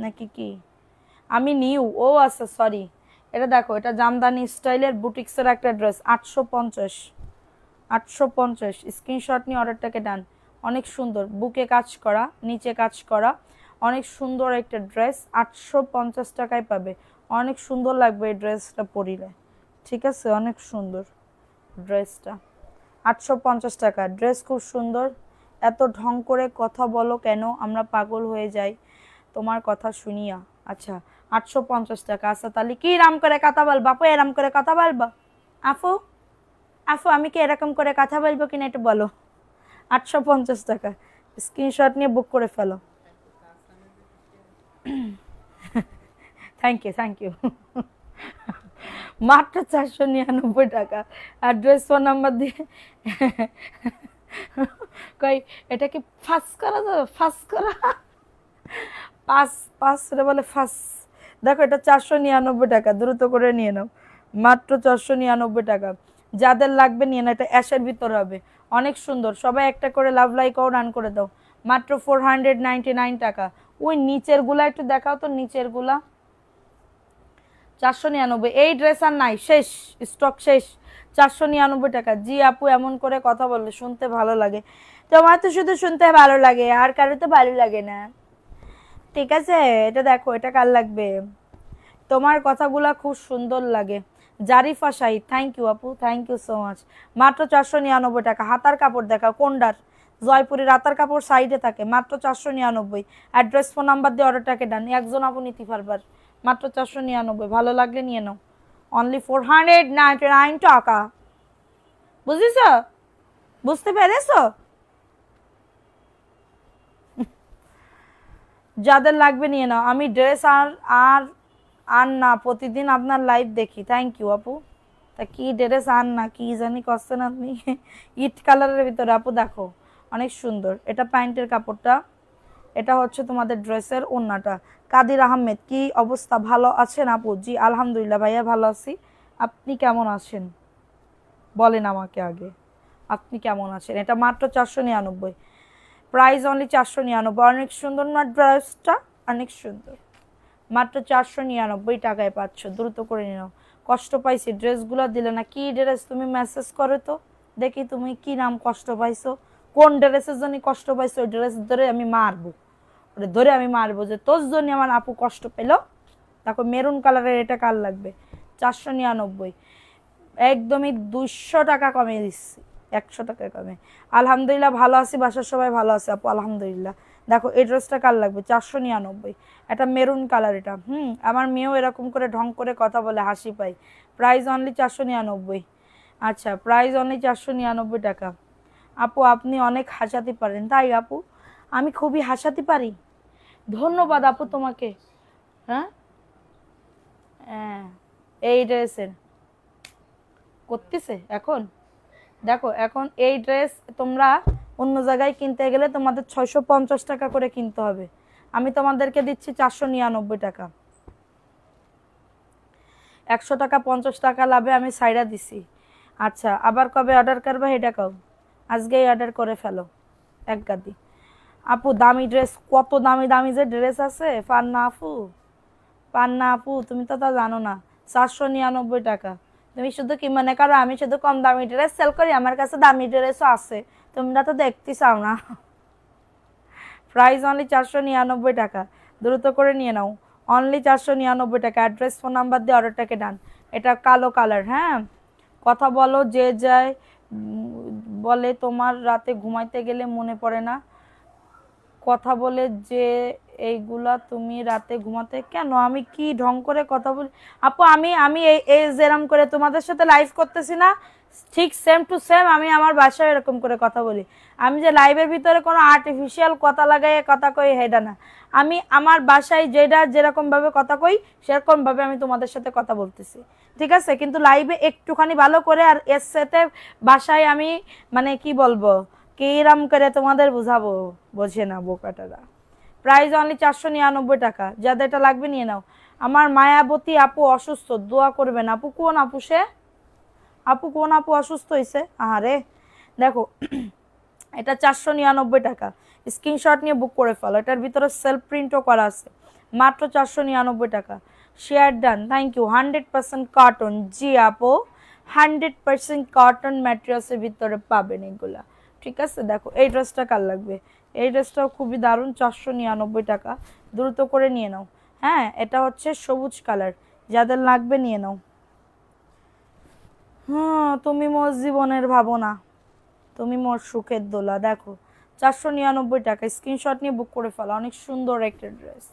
নাকি কি? আমি নিউ, ও আচ্ছা সরি। এটা দেখো, এটা জামদানি স্টাইলের বুটিক্সের একটা ড্রেস, 850 স্ক্রিনশট নিয়ে অর্ডারটাকে ডান। অনেক সুন্দর, বুকে কাজ করা, নিচে কাজ করা, অনেক সুন্দর একটা ড্রেস, 850 টাকায় পাবে। অনেক সুন্দর লাগবে এই ড্রেসটা পরিলে, ঠিক আছে, অনেক সুন্দর ড্রেসটা। 850 টাকা ড্রেস, খুব সুন্দর। এত ঢং করে কথা বলো কেন, আমরা পাগল হয়ে যাই তোমার কথা শুনিয়া। আচ্ছা 850 টাকা। আচ্ছা তাহলে কি রাম করে কথা বলবো আপু, এরাম করে কথা বলবো আফু? আফু আমি কি এরকম করে কথা বলবো কিনা একটু বলো। 850 টাকা, স্ক্রিনশট নিয়ে বুক করে ফেলো। থ্যাংক ইউ মাত্র 499 টাকা। অ্যাড্রেস ফোন নাম্বার দিয়ে কই এটা কি ফাঁস করা যাবে? ফাঁস করা পাঁচ রে বলে ফাঁস। দেখো এটা 499 টাকা, দ্রুত করে নিয়ে নাও, মাত্র 499 টাকা। যাদের লাগবে নিয়ে নাও, এটা অ্যাশের ভিতর হবে, অনেক সুন্দর। সবাই একটা করে লাভ লাইক ও রান করে দাও, মাত্র 499 টাকা। ওই নিচের গুলা একটু দেখাও তো, নিচের গুলা 499। এই ড্রেস আর নাই, শেষ স্টক শেষ। 499 টাকা। জি আপু এমন করে কথা বললে শুনতে ভালো লাগে, তোমার তো শুধু শুনতে ভালো লাগে, আর কারো তো ভালো লাগে না, ঠিক আছে। এটা দেখো, এটা কার লাগবে? তোমার কথাগুলা খুব সুন্দর লাগে। জারিফা শাহিদ, থ্যাংক ইউ আপু, থ্যাংক ইউ সো মাচ। মাত্র 499 টাকা। হাতার কাপড় দেখাও কোনটার? জয়পুরের হাতার কাপড় সাইডে থাকে, মাত্র 499। অ্যাড্রেস ফোন নাম্বার দিয়ে অর্ডারটাকে ডান। একজন আপু নিতে পারবার, মাত্র 499। ভালো লাগলে নিয়ে নাও, অনলি 499 টাকা। বুঝেছ? বুঝতে পেরেছ? যাদের লাগবে নিয়ে নাও। আমি ড্রেস আর আর আর না, প্রতিদিন আপনার লাইভ দেখি। থ্যাংক ইউ আপু। তা কি ড্রেস আর না কি জানি করছেন আপনি। ইট কালারের ভিতরে আপু দেখো, অনেক সুন্দর। এটা প্যান্টের কাপড়টা, এটা হচ্ছে তোমাদের ড্রেসের ওন্নাটা। কাদির আহমেদ, কি অবস্থা, ভালো আছেন আপু? জি আলহামদুলিল্লাহ ভাইয়া ভালো আছি, আপনি কেমন আছেন বলেন আমাকে আগে, আপনি কেমন আছেন? এটা মাত্র 499, প্রাইস অনলি 499। অনেক সুন্দর না ড্রেসটা? অনেক সুন্দর, মাত্র 499 টাকায় পাচ্ছ, দ্রুত করে নিও। কষ্ট পাইছি ড্রেসগুলো দিলে না। কি ড্রেস তুমি মেসেজ করো তো দেখি, তুমি কি নাম কষ্ট পাইছো, কোন ড্রেসের জন্য কষ্ট পাইছো, ওই ড্রেস ধরে আমি মারবো, ওটা ধরে আমি মারবো যে তোর জন্য আমার আপু কষ্ট পেলো। দেখো মেরুন কালারের, এটা কার লাগবে? 499, একদমই 200 টাকা কমে দিচ্ছি, 100 টাকা কমে। আলহামদুলিল্লাহ ভালো আছি, বাসার সবাই ভালো আছে আপু আলহামদুলিল্লাহ। দেখো এই ড্রেসটা কার লাগবে? 499, এটা মেরুন কালার। এটা আমার মেয়েও এরকম করে ঢং করে কথা বলে, হাসি পাই। Price only 499। আচ্ছা প্রাইস অনলি 499 টাকা। আপু আপনি অনেক হাসাতে পারেন। তাই আপু, আমি খুবই হাসাতে পারি, ধন্যবাদ আপু তোমাকে। হ্যাঁ হ্যাঁ, এই ড্রেসের করতেছে এখন। দেখো এখন এই ড্রেস তোমরা অন্য জায়গায় কিনতে গেলে তোমাদের 650 টাকা করে কিনতে হবে, আমি তোমাদেরকে দিচ্ছি 499 টাকা। 100 টাকা 50 টাকা লাভে আমি সাইডা দিছি। আচ্ছা আবার কবে অর্ডার করবে এটা কও, আজকেই অর্ডার করে ফেলো এক গাদি। আপু দামি ড্রেস, কত দামি দামি যে ড্রেস আছে, পান্না আপু, পান্না আপু তুমি তো তা জানো না। 499 টাকা। তুমি শুধু কি মনে করো আমি শুধু কম দামি ড্রেস সেল করি? আমার কাছে দামি ড্রেসও আছে, তোমরা তো দেখতে চাও না। প্রাইস অনলি 499 টাকা, দ্রুত করে নিয়ে নাও, অনলি 499 টাকা। অ্যাড্রেস ফোন নাম্বার দিয়ে অর্ডারটাকে ডান। এটা কালো কালার। হ্যাঁ, কথা বলো যে যায় বলে তোমার রাতে ঘুমাইতে গেলে মনে পড়ে না, কথা বলে যে এইগুলা তুমি রাতে ঘুমাতে কেন, আমি কি ঢং করে কথা বলি আপু? আমি আমি এই যেরকম করে তোমাদের সাথে লাইভ করতেছি না, ঠিক সেম টু সেম আমি আমার বাসায় এরকম করে কথা বলি। আমি যে লাইভের ভিতরে কোনো আর্টিফিশিয়াল কথা লাগাই কথা কই হেডা না, আমি আমার বাসায় যেটা যেরকম ভাবে কথা কই সেরকম ভাবে আমি তোমাদের সাথে কথা বলতেছি, ঠিক আছে? কিন্তু লাইভে একটুখানি ভালো করে, আর এর সাথে বাসায় আমি মানে কি বলবো, কিরম করে তোমাদের বুঝাবো, বোঝে না বোকাটারা। প্রাইস অনলি 499 টাকা, যাদের এটা লাগবে নিয়ে নাও। আমার মায়াবতী আপু অসুস্থ, দোয়া করবেন। আপু কোন আপু সে? আপু কোন আপু অসুস্থ হয়েছে? আরে দেখো এটা 499 টাকা, স্ক্রিনশট নিয়ে বুক করে ফেলো। এটার ভিতরে সেলফ প্রিন্টও করা আছে, মাত্র 499 টাকা। Share done, thank you. 100% cotton, জি আপু 100% কটন ম্যাটেরিয়ালসের ভিতরে পাবেন এগুলা, ঠিক আছে? দেখো এই ড্রেসটা কার লাগবে, এই ড্রেসটাও খুবই দারুণ, 499 টাকা, দ্রুত করে নিয়ে নাও। হ্যাঁ, এটা হচ্ছে সবুজ কালার, যাদের লাগবে নিয়ে নাও। হ্যাঁ, তুমি মোর জীবনের ভাবনা, তুমি মোর সুখের দোলা। দেখো 499 টাকা, স্ক্রিনশট নিয়ে বুক করে ফেলো। অনেক সুন্দর একটা ড্রেস,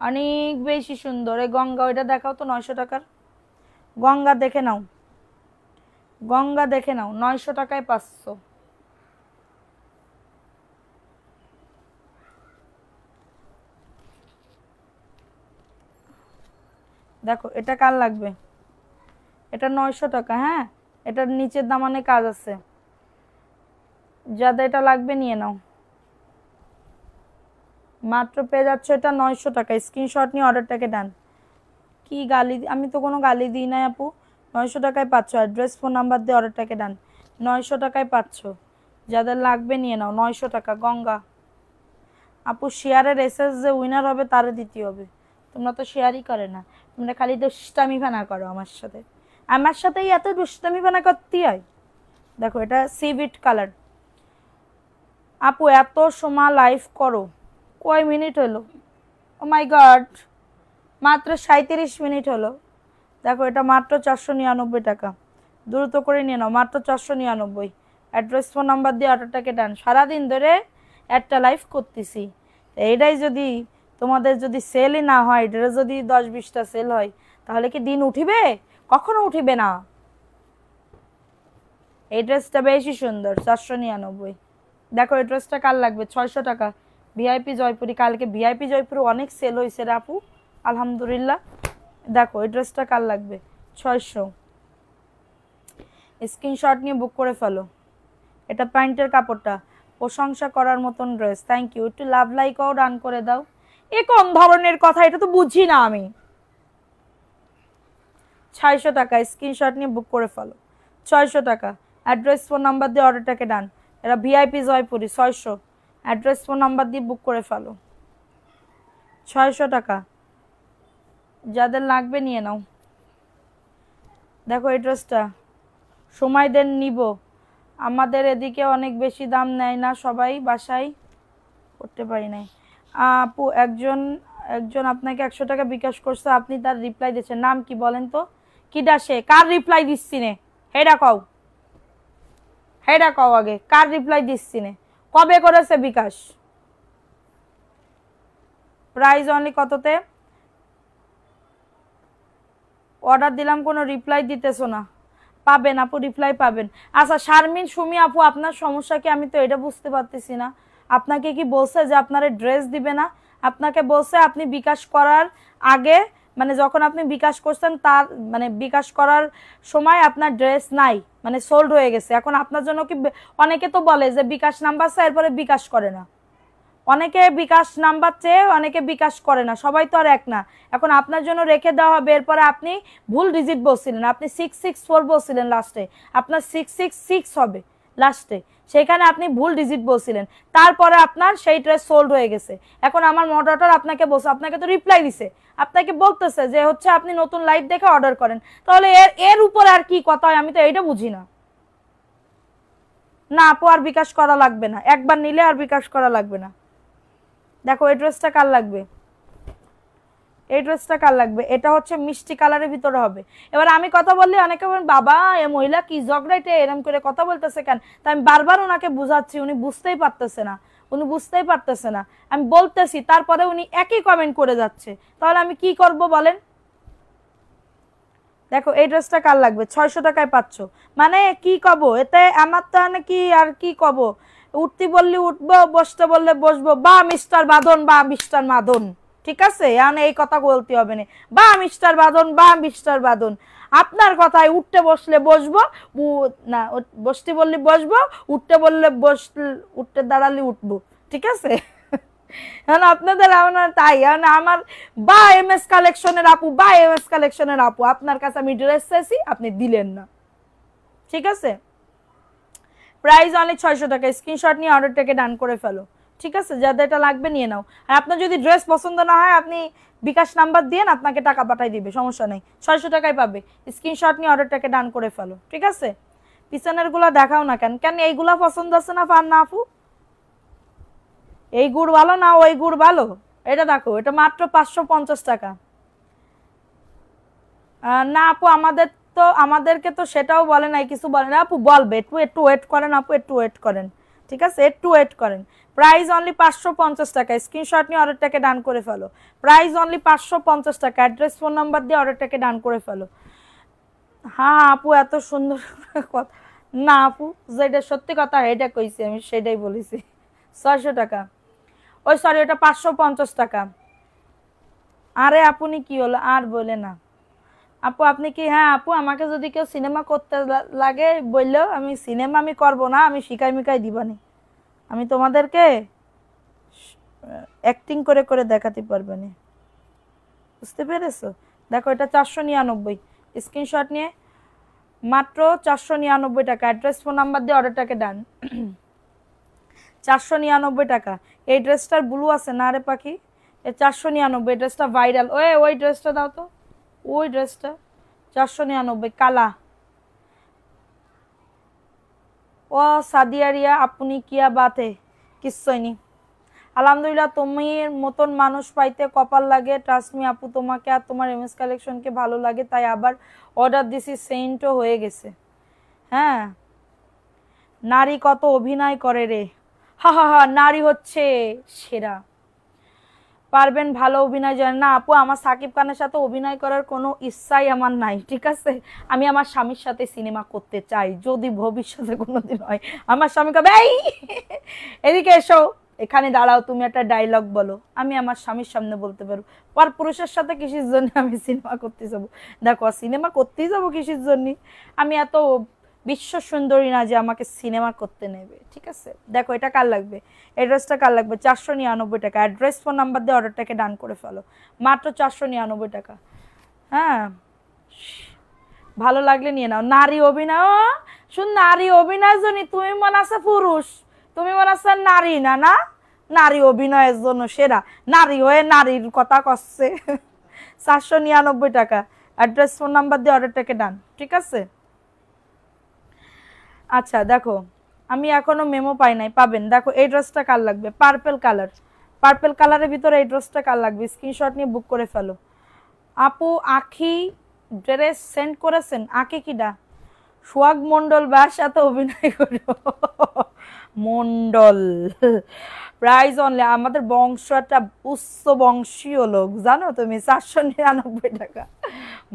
অনেক বেশি সুন্দর। এই গঙ্গা, ওইটা দেখাও তো 900 টাকার। গঙ্গা দেখে নাও, গঙ্গা দেখে নাও, 900 টাকায় 500। দেখো এটা কার লাগবে, এটা 900 টাকা। হ্যাঁ, এটার নিচের দামানে কাজ আছে, যাদের এটা লাগবে নিয়ে নাও। মাত্র পেয়ে যাচ্ছ এটা 900 টাকা, স্ক্রিনশট নিয়ে অর্ডারটাকে ডান। কি গালি, আমি তো কোনো গালি দিই নাই আপু। 900 টাকায় পাচ্ছ, অ্যাড্রেস ফোন নাম্বার দিয়ে অর্ডারটাকে ডান। 900 টাকায় পাচ্ছ, যাদের লাগবে নিয়ে নাও। 900 টাকা গঙ্গা। আপু শেয়ারের এসএস যে উইনার হবে তারে দিতে হবে, তোমরা তো শেয়ারই করে না, তোমরা খালি দুষ্টামি ফানা করো আমার সাথে, আমার সাথেই এত দুষ্টামি ফানা করতে হয়। দেখো এটা সিভিট কালার। আপু এত সময় লাইভ করো, কয় মিনিট হলো? ও মাই গড, মাত্র 37 মিনিট হলো। দেখো এটা মাত্র 499 টাকা, দ্রুত করে নিয়ে নাও, মাত্র 499। অ্যাড্রেস ফোন নাম্বার দিয়ে অর্ডারটাকে ডান। সারাদিন ধরে একটা লাইভ করতেছি, এইটাই যদি তোমাদের যদি সেলই না হয়, এটা যদি 10-20টা সেল হয়, তাহলে কি দিন উঠিবে? কখনো উঠিবে না। এই ড্রেসটা বেশি সুন্দর, 499। দেখো এই ড্রেসটা কার লাগবে? 600 টাকা, ভিআইপি জয়পুরি। কালকে ভিআইপি জয়পুরে অনেক সেল হয়েছে রে আপু, আলহামদুলিল্লাহ। দেখো এই ড্রেসটা কার লাগবে? 600, স্ক্রিনশট নিয়ে বুক করে ফেলো। এটা প্যান্টের কাপড়টা প্রশংসা করার মতন ড্রেস, থ্যাংক ইউ। একটু লাভ লাইকও ডান করে দাও। এ কোন ধরনের কথা, এটা তো বুঝি না আমি। 600 টাকা, স্ক্রিনশট নিয়ে বুক করে ফেলো। 600 টাকা, অ্যাড্রেস ফোন নাম্বার দিয়ে অর্ডারটাকে ডান। এটা VIP Jaipuri, 600, address phone number দিয়ে বুক করে ফেলো। 600 টাকা, যাদের লাগবে নিয়ে নাও। দেখো এই ড্রেসটা, সময় দেন নিব, আমাদের এদিকে অনেক বেশি দাম নেয় না, সবাই বাসায় করতে পারি নাই। আপু একজন একজন আপনাকে 100 টাকা বিকাশ করছে, আপনি তার রিপ্লাই দিচ্ছেন, নাম কি বলেন তো? কি ডাসে কার রিপ্লাই দিচ্ছি নে, হেডা কও, হেডা কও আগে, কার রিপ্লাই দিচ্ছি নে, কবে করেছে বিকাশ? প্রাইস অনলি কততে? অর্ডার দিলাম, কোনো রিপ্লাই দিতেছো না। পাবেন আপু, রিপ্লাই পাবেন। আচ্ছা শারমিন সুমি আপু, আপনার সমস্যা কি? আমি তো এটা বুঝতে পারতেছি না। আপনাকে কি বলছে যে আপনার ড্রেস দিবে না? আপনাকে বলছে আপনি বিকাশ করার আগে, মানে যখন আপনি বিকাশ করছেন তার মানে বিকাশ করার সময় আপনার ড্রেস নাই, মানে সোল্ড হয়ে গেছে। এখন আপনার জন্য কি, অনেকে তো বলে যে বিকাশ নাম্বার চাই এরপরে বিকাশ করে না, অনেকে বিকাশ নাম্বার চেয়ে অনেকে বিকাশ করে না, সবাই তো আর এক না। এখন আপনার জন্য রেখে দেওয়া হবে। এরপরে আপনি ভুল ডিজিট বলছিলেন, আপনি 664 বলছিলেন লাস্টে, আপনার 666 হবে লাস্টে, সেখানে আপনি ভুল ডিজিট বলছিলেন। তারপরে আপনার সেই ড্রেস সোল্ড হয়ে গেছে। এখন আমার মডারেটর আপনাকে বলছে, আপনাকে তো রিপ্লাই দিছে, আপনাকে বলতেছে যে হচ্ছে আপনি নতুন লাইভ দেখে অর্ডার করেন। তাহলে এর উপরে আর কি কথা হয়, আমি তো এইটা বুঝি না। না আপু আর বিকাশ করা লাগবে না, একবার নিলে আর বিকাশ করা লাগবে না। দেখো এই ড্রেসটা কার লাগবে, এই ড্রেসটা কার লাগবে, এটা হচ্ছে মিষ্টি কালারের ভিতরে হবে। এবার আমি কথা বললে অনেকে বলেন বাবা এ মহিলা কি ঝগড়াইতে এরকম করে কথা বলতেছে কেন, তাই আমি বারবার ওনাকে বুঝাচ্ছি, উনি বুঝতেই পারতেছে না, উনি বুঝতেই পারতেছে না, আমি বলতেছি তারপরে উনি একই কমেন্ট করে যাচ্ছে, তাহলে আমি কি করব বলেন। দেখো এই ড্রেসটা কার লাগবে, 600 টাকায় পাচ্ছ, মানে কি কব এতে, আমার তো কি আর কি কব, উঠতে বললে উঠবো, বসতে বললে বসবো, বা মিস্টার বাদন বা মিস্টার মাদন, ঠিক আছে, এই কথা বলতে হবে না, বা মিস্টার বাদন বা মিস্টার বাদন, আপনার কথায় উঠতে বসলে বসবো, না বসতে বললে বসবো, উঠতে বললে উঠতে দাঁড়ালে উঠবো, ঠিক আছে। এখন আপনাদের তাই আমার বা এম এস কালেকশনের আপু, বা এম এস কালেকশনের আপু, আপনার কাছে আমি ড্রেস চাইছি আপনি দিলেন না, ঠিক আছে। প্রাইস অনলি 600 টাকা, স্ক্রিনশট নিয়ে অর্ডারটাকে ডান করে ফেলো, ঠিক আছে, যাদের এটা লাগবে নিয়ে নাও। আর আপনার যদি ড্রেস পছন্দ না হয় আপনি বিকাশ নাম্বার দিয়ে আপনাকে টাকা পাঠাই দিবে, সমস্যা নেই, 600 টাকায় পাবে। স্ক্রিনশট নিয়ে অর্ডারটাকে ডান করে ফেলো, ঠিক আছে। পিছনের গুলা দেখাও না কেন, কেন এইগুলা পছন্দ আছে না ফান না আপু, এই গুড় ভালো না ওই গুড় ভালো, এটা দেখো এটা মাত্র 550 টাকা। না আপু আমাদেরকে তো সেটাও বলে নাই, কিছু বলে না আপু, বলবে, একটু একটু ওয়েট করেন আপু, একটু ওয়েট করেন, ঠিক আছে, একটু ওয়েট করেন। প্রাইস অনলি 550 টাকা, স্ক্রিনশট নিয়ে অর্ডারটাকে ডান করে ফেলো। প্রাইস অনলি 550 টাকা, অ্যাড্রেস ফোন নাম্বার দিয়ে অর্ডারটাকে ডান করে ফেলো। হ্যাঁ আপু এত সুন্দর কথা না আপু, যেটা সত্যি কথা এটা কইছি আমি, সেটাই বলেছি। 600 টাকা, ওই সরি ওটা 550 টাকা। আরে আপনি কি হলো আর বলে না আপু, আপনি কি, হ্যাঁ আপু আমাকে যদি কেউ সিনেমা করতে লাগে বললেও আমি সিনেমা আমি করবো না, আমি শিখাই মিখাই দিবানি, আমি তোমাদেরকে অ্যাক্টিং করে করে দেখাতে পারবে না, বুঝতে পেরেছো। দেখো এটা 499, স্ক্রিনশট নিয়ে মাত্র 499 টাকা, অ্যাড্রেস ফোন নাম্বার দিয়ে অর্ডারটাকে ডান। 499 টাকা। এই ড্রেসটার ব্লু আছে না রে পাখি, 499, ড্রেসটা ভাইরাল, ওই ড্রেসটা দাও তো, ওই ড্রেসটা 499 কালা। ও সাদিয়া রিয়া আপনি কিয়া বাতে কিচ্ছুই নি, আলহামদুলিল্লাহ, তুমি মতন মানুষ পাইতে কপাল লাগে, ট্রাস্ট মি আপু, তোমাকে আর তোমার এমএস কালেকশনকে ভালো লাগে তাই আবার অর্ডার দিছি, সেন্টও হয়ে গেছে। হ্যাঁ নারী কত অভিনয় করে রে, হা হা হা, নারী হচ্ছে সেরা, পারবেন ভালো অভিনয় জানেন না আপু, আমার সাকিব খানের সাথে অভিনয় করার কোনো ইচ্ছাই আমার নাই, ঠিক আছে, আমি আমার স্বামীর সাথে সিনেমা করতে চাই যদি ভবিষ্যতে কোনোদিন হয়। আমার স্বামী কবে এই এদিকে এসো, এখানে দাঁড়াও, তুমি একটা ডায়লগ বলো, আমি আমার স্বামীর সামনে বলতে পারবো, পর পুরুষের সাথে কিসের জন্য আমি সিনেমা করতে যাবো, দেখো সিনেমা করতেই যাবো কিসের জন্য, আমি এত বিশ্ব সুন্দরী না যে আমাকে সিনেমা করতে নেবে, ঠিক আছে। দেখো এটা কার লাগবে, অ্যাড্রেসটা কার লাগবে, 499 টাকা, অ্যাড্রেস ফোন নাম্বার দিয়ে অর্ডারটাকে ডান করে ফেলো, মাত্র 499 টাকা। হ্যাঁ ভালো লাগলে নিয়ে নাও। নারী অভিনয়, শুন নারী অভিনয়ের জন্য তুমি মনে আছে পুরুষ, তুমি মনে আছে নারী না, না নারী অভিনয়ের জন্য সেরা, নারী হয়ে নারীর কথা কচ্ছে। 499 টাকা, অ্যাড্রেস ফোন নাম্বার দিয়ে অর্ডারটাকে ডান, ঠিক আছে। আচ্ছা দেখো আমি এখনো মেমো পাই নাই, পাবেন। দেখো এই ড্রেসটা কার লাগবে, পার্পল কালার, পার্পল কালারের ভিতরে এই ড্রেসটা কার লাগবে, স্ক্রিনশট নিয়ে বুক করে ফেলো। আপু আখি ড্রেস সেন্ড করেছেন, আঁকি কিডা, সোহাগ মন্ডল বা সাথে অভিনয় করো, মন্ডল। প্রাইস অনলি, আমাদের বংশ একটা উচ্চ বংশীয় লোক জানো তুমি, 499 টাকা,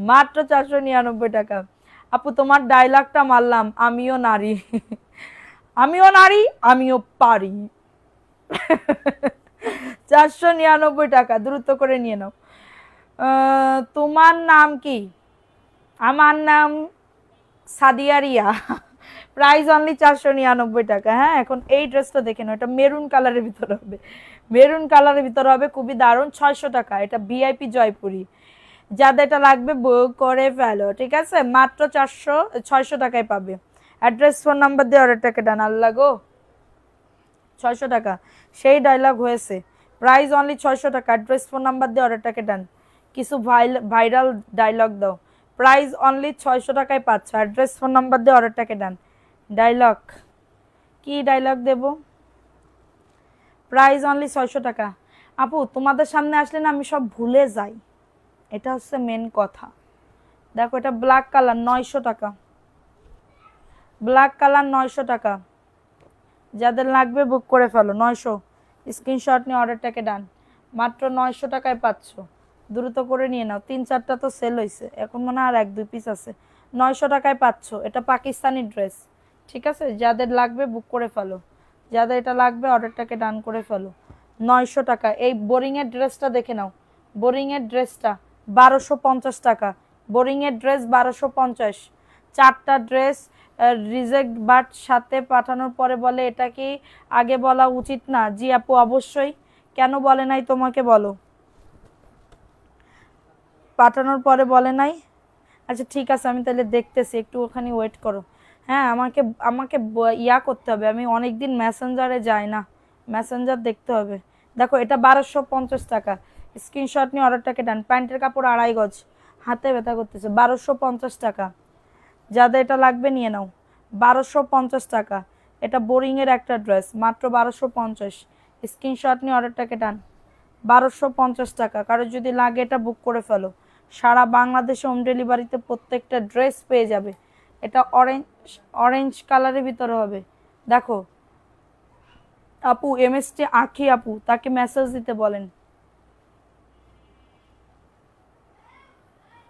মাত্র 499 টাকা। আপু তোমার ডায়লগটা মারলাম, আমিও নারী, আমিও নারী আমিও পারি। 499 টাকা, দ্রুত করে নিয়ে নাও। তোমার নাম কি, আমার নাম সাদিয়া রিয়া, প্রাইস অনলি 499 টাকা। হ্যাঁ এখন এই ড্রেসটা দেখে নাও, এটা মেরুন কালারের ভিতরে হবে, মেরুন কালারের ভিতরে হবে, খুবই দারুণ, 600 টাকা, এটা ভিআইপি জয়পুরি, যাদের এটা লাগবে বুক করে ফেলো, ঠিক আছে, মাত্র 600 টাকায় পাবে। অ্যাড্রেস ফোন নাম্বার দিয়ে অর্ডারটাকে ডান, আল্লাহ গো 600 টাকা, সেই ডায়লগ হয়েছে, প্রাইস অনলি 600 টাকা, অ্যাড্রেস ফোন নাম্বার দিয়ে অর্ডারটাকে ডান, কিছু ভাইরাল ডায়লগ দাও, প্রাইস অনলি 600 টাকায় পাচ্ছ, অ্যাড্রেস ফোন নাম্বার দিয়ে অর্ডারটাকে ডান। ডায়লগ কি ডায়লগ দেব, প্রাইস অনলি 600 টাকা, আপু তোমাদের সামনে আসলে না আমি সব ভুলে যাই, এটা হচ্ছে মেন কথা। দেখো এটা ব্ল্যাক কালার 900 টাকা, ব্ল্যাক কালার 900 টাকা। যাদের লাগবে বুক করে ফেলো, 900। স্ক্রিনশট নিয়ে অর্ডারটাকে ডান, মাত্র 900 টাকায় পাচ্ছ। দ্রুত করে নিয়ে নাও, 3-4টা তো সেল হয়েছে, এখন মনে হয় আর 1-2 পিস আছে। 900 টাকায় পাচ্ছ, এটা পাকিস্তানি ড্রেস। ঠিক আছে, যাদের লাগবে বুক করে ফেলো, যাদের এটা লাগবে অর্ডারটাকে ডান করে ফেলো। 900 টাকা। এই বোরিংয়ের ড্রেসটা দেখে নাও, বোরিংয়ের ড্রেসটা 1250 টাকা। বোরিংয়ের ড্রেস 1250। 4টা ড্রেস রিজেক্ট বাট সাথে পাঠানোর পরে বলে এটা কি আগে বলা উচিত না? জি আপু অবশ্যই, কেন বলে নাই তোমাকে বলো? পাঠানোর পরে বলে নাই? আচ্ছা ঠিক আছে, আমি তাহলে দেখতেছি, একটু ওখানে ওয়েট করো। হ্যাঁ আমাকে আমাকে ইয়া করতে হবে, আমি অনেক দিন মেসেঞ্জারে যাই না, মেসেঞ্জার দেখতে হবে। দেখো এটা 1250 টাকা। স্ক্রিনশট নিয়ে অর্ডারটাকে ডান। প্যান্টের কাপড় 2.5 গজ, হাতে ব্যথা করতেছে। 1250 টাকা, যাদের এটা লাগবে নিয়ে নাও। 1250 টাকা। এটা বোরিংয়ের একটা ড্রেস, মাত্র 1250। স্ক্রিনশট নিয়ে অর্ডারটাকে ডান। 1250 টাকা। কারো যদি লাগে এটা বুক করে ফেলো, সারা বাংলাদেশে হোম ডেলিভারিতে প্রত্যেকটা ড্রেস পেয়ে যাবে। এটা অরেঞ্জ অরেঞ্জ কালারের ভিতরে হবে। দেখো আপু এমএসটি আঁখি আপু, তাকে মেসেজ দিতে বলেন।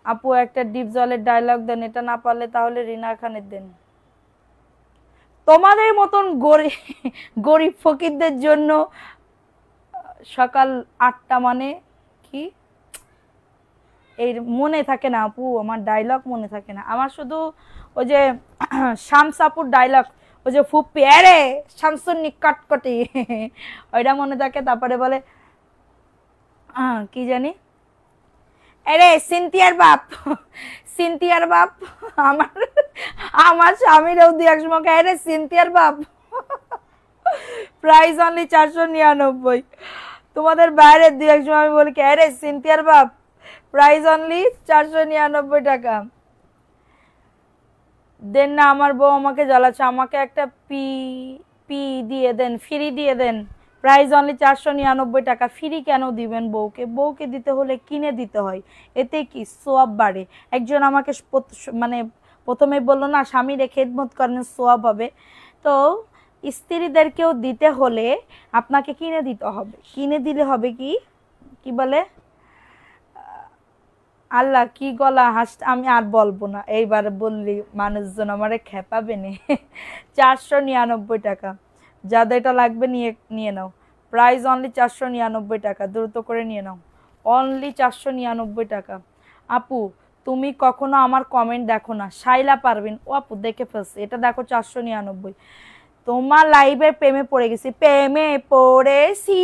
আপু একটা ডিপ জলের ডায়লগ দেন, এটা না পারলে তাহলে রিনা খানের দেন। তোমাদের মতন গরিব ফকিরদের জন্য সকাল 8টা মানে কি এই মনে থাকে না আপু, আমার ডায়লগ মনে থাকে না, আমার শুধু ওই যে শামস আপুর ডায়লগ, ওই যে ফুপ্পি আরে শামসুন্নি কটকটি ওইটা মনে থাকে। তারপরে বলে কি জানি, আরে সিনথিয়ার বাপ, সিনথিয়ার বাপ। আমার আমার স্বামীরও দু এক সময় আরে সিনথিয়ার বাপ। Price only 499। তোমাদের বাইরে দু এক সময় আমি বলি কি আরে সিনথিয়ার বাপ, প্রাইস অনলি 499 টাকা। দেন না, আমার বউ আমাকে জ্বালাচ্ছে, আমাকে একটা পি পি দিয়ে দেন, ফ্রি দিয়ে দেন। প্রাইস অনলি 499 টাকা। ফ্রি কেন দিবেন বউকে? বউকে দিতে হলে কিনে দিতে হয়, এতে কি সোয়াব বাড়ে। একজন আমাকে মানে প্রথমে বললো না স্বামীরে খেদমত করেন সোয়াব হবে, তো স্ত্রীদেরকেও দিতে হলে আপনাকে কিনে দিতে হবে। কিনে দিলে হবে কি, কি বলে আল্লাহ কি গলা হাস, আমি আর বলবো না, এইবার বললি মানুষজন আমারে খেপাবে নে। 499 টাকা। যাদের এটা লাগবে নিয়ে নিয়ে নাও। প্রাইস অনলি 499 টাকা, দ্রুত করে নিয়ে নাও। অনলি 499 টাকা। আপু তুমি কখনো আমার কমেন্ট দেখো না? শাইলা পারবেন ও আপু দেখে ফেলছি, এটা দেখো 499। তোমার লাইভে প্রেমে পড়ে গেছি, প্রেমে পড়েছি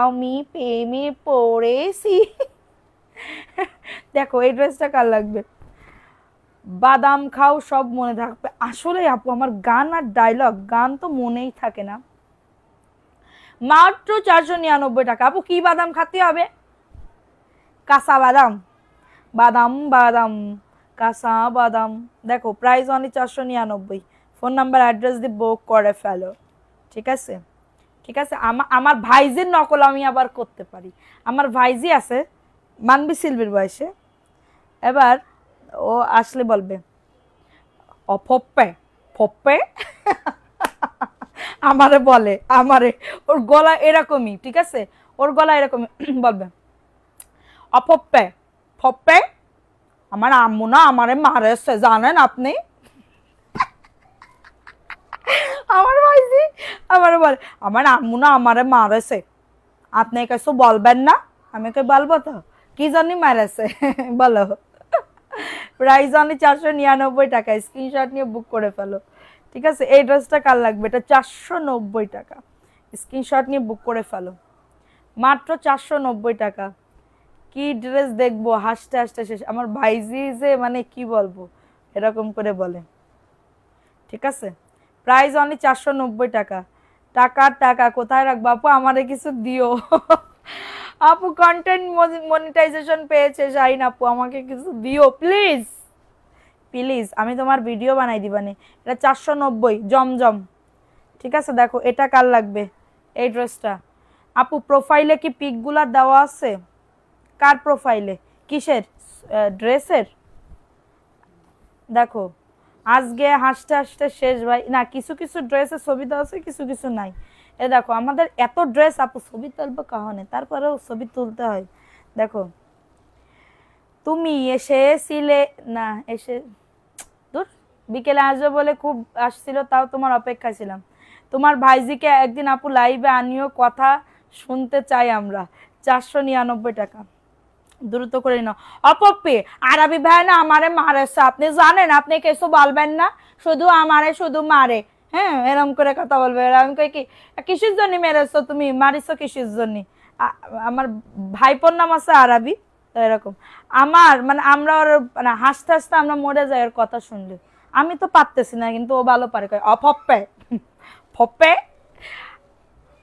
আমি, প্রেমে পড়েছি। দেখো এই ড্রেসটা কার লাগবে? বাদাম খাও সব মনে থাকবে। আসলে আপু আমার গান আর ডায়লগ, গান তো মনেই থাকে না। মাত্র 499 টাকা। আপু কি বাদাম খাতে হবে? কাঁচা বাদাম, বাদাম বাদাম কাঁচা বাদাম। দেখো price only 499। Phone number address দিয়ে বুক করে ফেলো। ঠিক আছে, ঠিক আছে। আমার ভাইজির নকল আমি আবার করতে পারি, আমার ভাইজি আছে মানবি সিলভির বয়সে, এবার ও আসলে বলবে অপপ্পে ফপ্পে। আমারে বলে, আমারে ওর গলা এরকমই, ঠিক আছে, ওর গলা এরকমই বলবে অপপ্পে ফপ্পে। আমার আম্মু না আমারে মারেছে জানেন আপনি। আমার ভাইজি আমার বলে আমার আম্মু না আমারে মারেছে, আপনি কিছু বলবেন না? আমি কে বলবো তো, কি জানি মারেছে বলো। প্রাইস অনলি 499 টাকা। স্ক্রিনশট নিয়ে বুক করে ফেলো। ঠিক আছে, এই ড্রেসটা কার লাগবে? এটা 490 টাকা। স্ক্রিনশট নিয়ে বুক করে ফেলো, মাত্র 490 টাকা। কি ড্রেস দেখবো, হাসতে হাসতে শেষ। আমার ভাইজি যে মানে কি বলবো, এরকম করে বলে। ঠিক আছে, প্রাইস অনলি 490 টাকা। টাকা টাকা কোথায় রাখবো আপু, আমারে কিছু দিও। আপু কন্টেন্ট মনিটাইজেশন পেয়েছে শাহিন আপু, আমাকে কিছু দিও প্লিজ প্লিজ, আমি তোমার ভিডিও বানাই দিবানি। এটা 490 জমজম। ঠিক আছে, দেখো এটা কার লাগবে? এই ড্রেসটা আপু প্রোফাইলে কি পিকগুলা দেওয়া আছে? কার প্রোফাইলে? কিসের? ড্রেসের? দেখো আজকে হাসতে হাসতে শেষ ভাই। না, কিছু কিছু ড্রেসের ছবি দেওয়া আছে, কিছু কিছু নাই। এ দেখো আমাদের এত ড্রেস, আপু ছবি তুলবো কাহনে, তারপরেও ছবি তুলতে হয়। দেখো তুমি এসেছিলে না, এসে দূর, বিকেলে আসবে বলে খুব আসছিল, তাও তোমার অপেক্ষায় ছিলাম। তোমার ভাইজিকে একদিন আপু লাইভে আনিও, কথা শুনতে চাই আমরা। 499 টাকা, দ্রুত করে নাও। অপপি আরবি ভাই না আমারে মারেছে, আপনি জানেন? আপনি কিছু বলবেন না, শুধু আমারে শুধু মারে। হ্যাঁ, এরকম করে কথা বলবে। আমি কই কি, কিসের জন্য মেরেছো তুমি, মারিছো কিসের জন্য? আমার ভাইপোর নাম আছে আরবি, তো এরকম আমার মানে আমরা ওর মানে হাসতে হাসতে আমরা মরে যাই ওর কথা শুনলে। আমি তো পারতেছি না, কিন্তু ও ভালো পারে। কয় অপপ্পে ফপ্পে,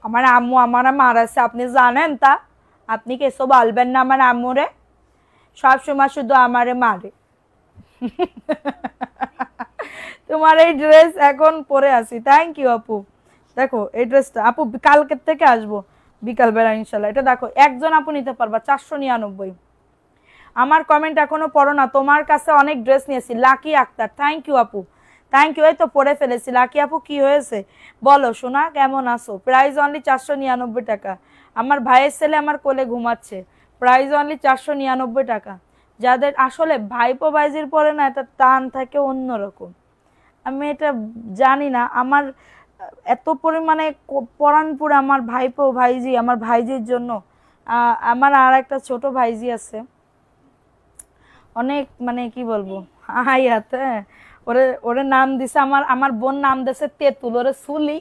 আমার আম্মু আমার মারাছে, আপনি জানেন? তা আপনি কিছু বলবেন না আমার আম্মুরে, সবসময় শুধু আমারে মারে। তোমার এই ড্রেস এখন পরে আসি, থ্যাংক ইউ আপু। দেখো এই ড্রেসটা আপু কালকের থেকে আসবো বিকালবেলা ইনশাল্লাহ। এটা দেখো একজন আপু নিতে পারবা 499। আমার কমেন্ট এখনো পড়ো না, তোমার কাছে অনেক ড্রেস নিয়েছি। লাকি আক্তার, থ্যাংক ইউ আপু, থ্যাংক ইউ। এই তো পরে ফেলেছি। লাকি আপু কি হয়েছে বলো সোনা, কেমন আছো? প্রাইস অনলি 499 টাকা। আমার ভাইয়ের ছেলে আমার কোলে ঘুমাচ্ছে, প্রাইস অনলি 499 টাকা। যাদের আসলে ভাইপো ভাইজির পরে না এটা টান থাকে অন্যরকম, আমি এটা জানি না। আমার এত পরিমাণে পরাণ পুরে আমার ভাইপো ভাইজি, আমার ভাইজির জন্য। আমার আর একটা ছোট ভাইজি আছে, অনেক মানে কি বলবো, হাত। হ্যাঁ, ওরে ওরে নাম দিছে, আমার আমার বোন নাম দিছে তেঁতুল। ওরে সুলি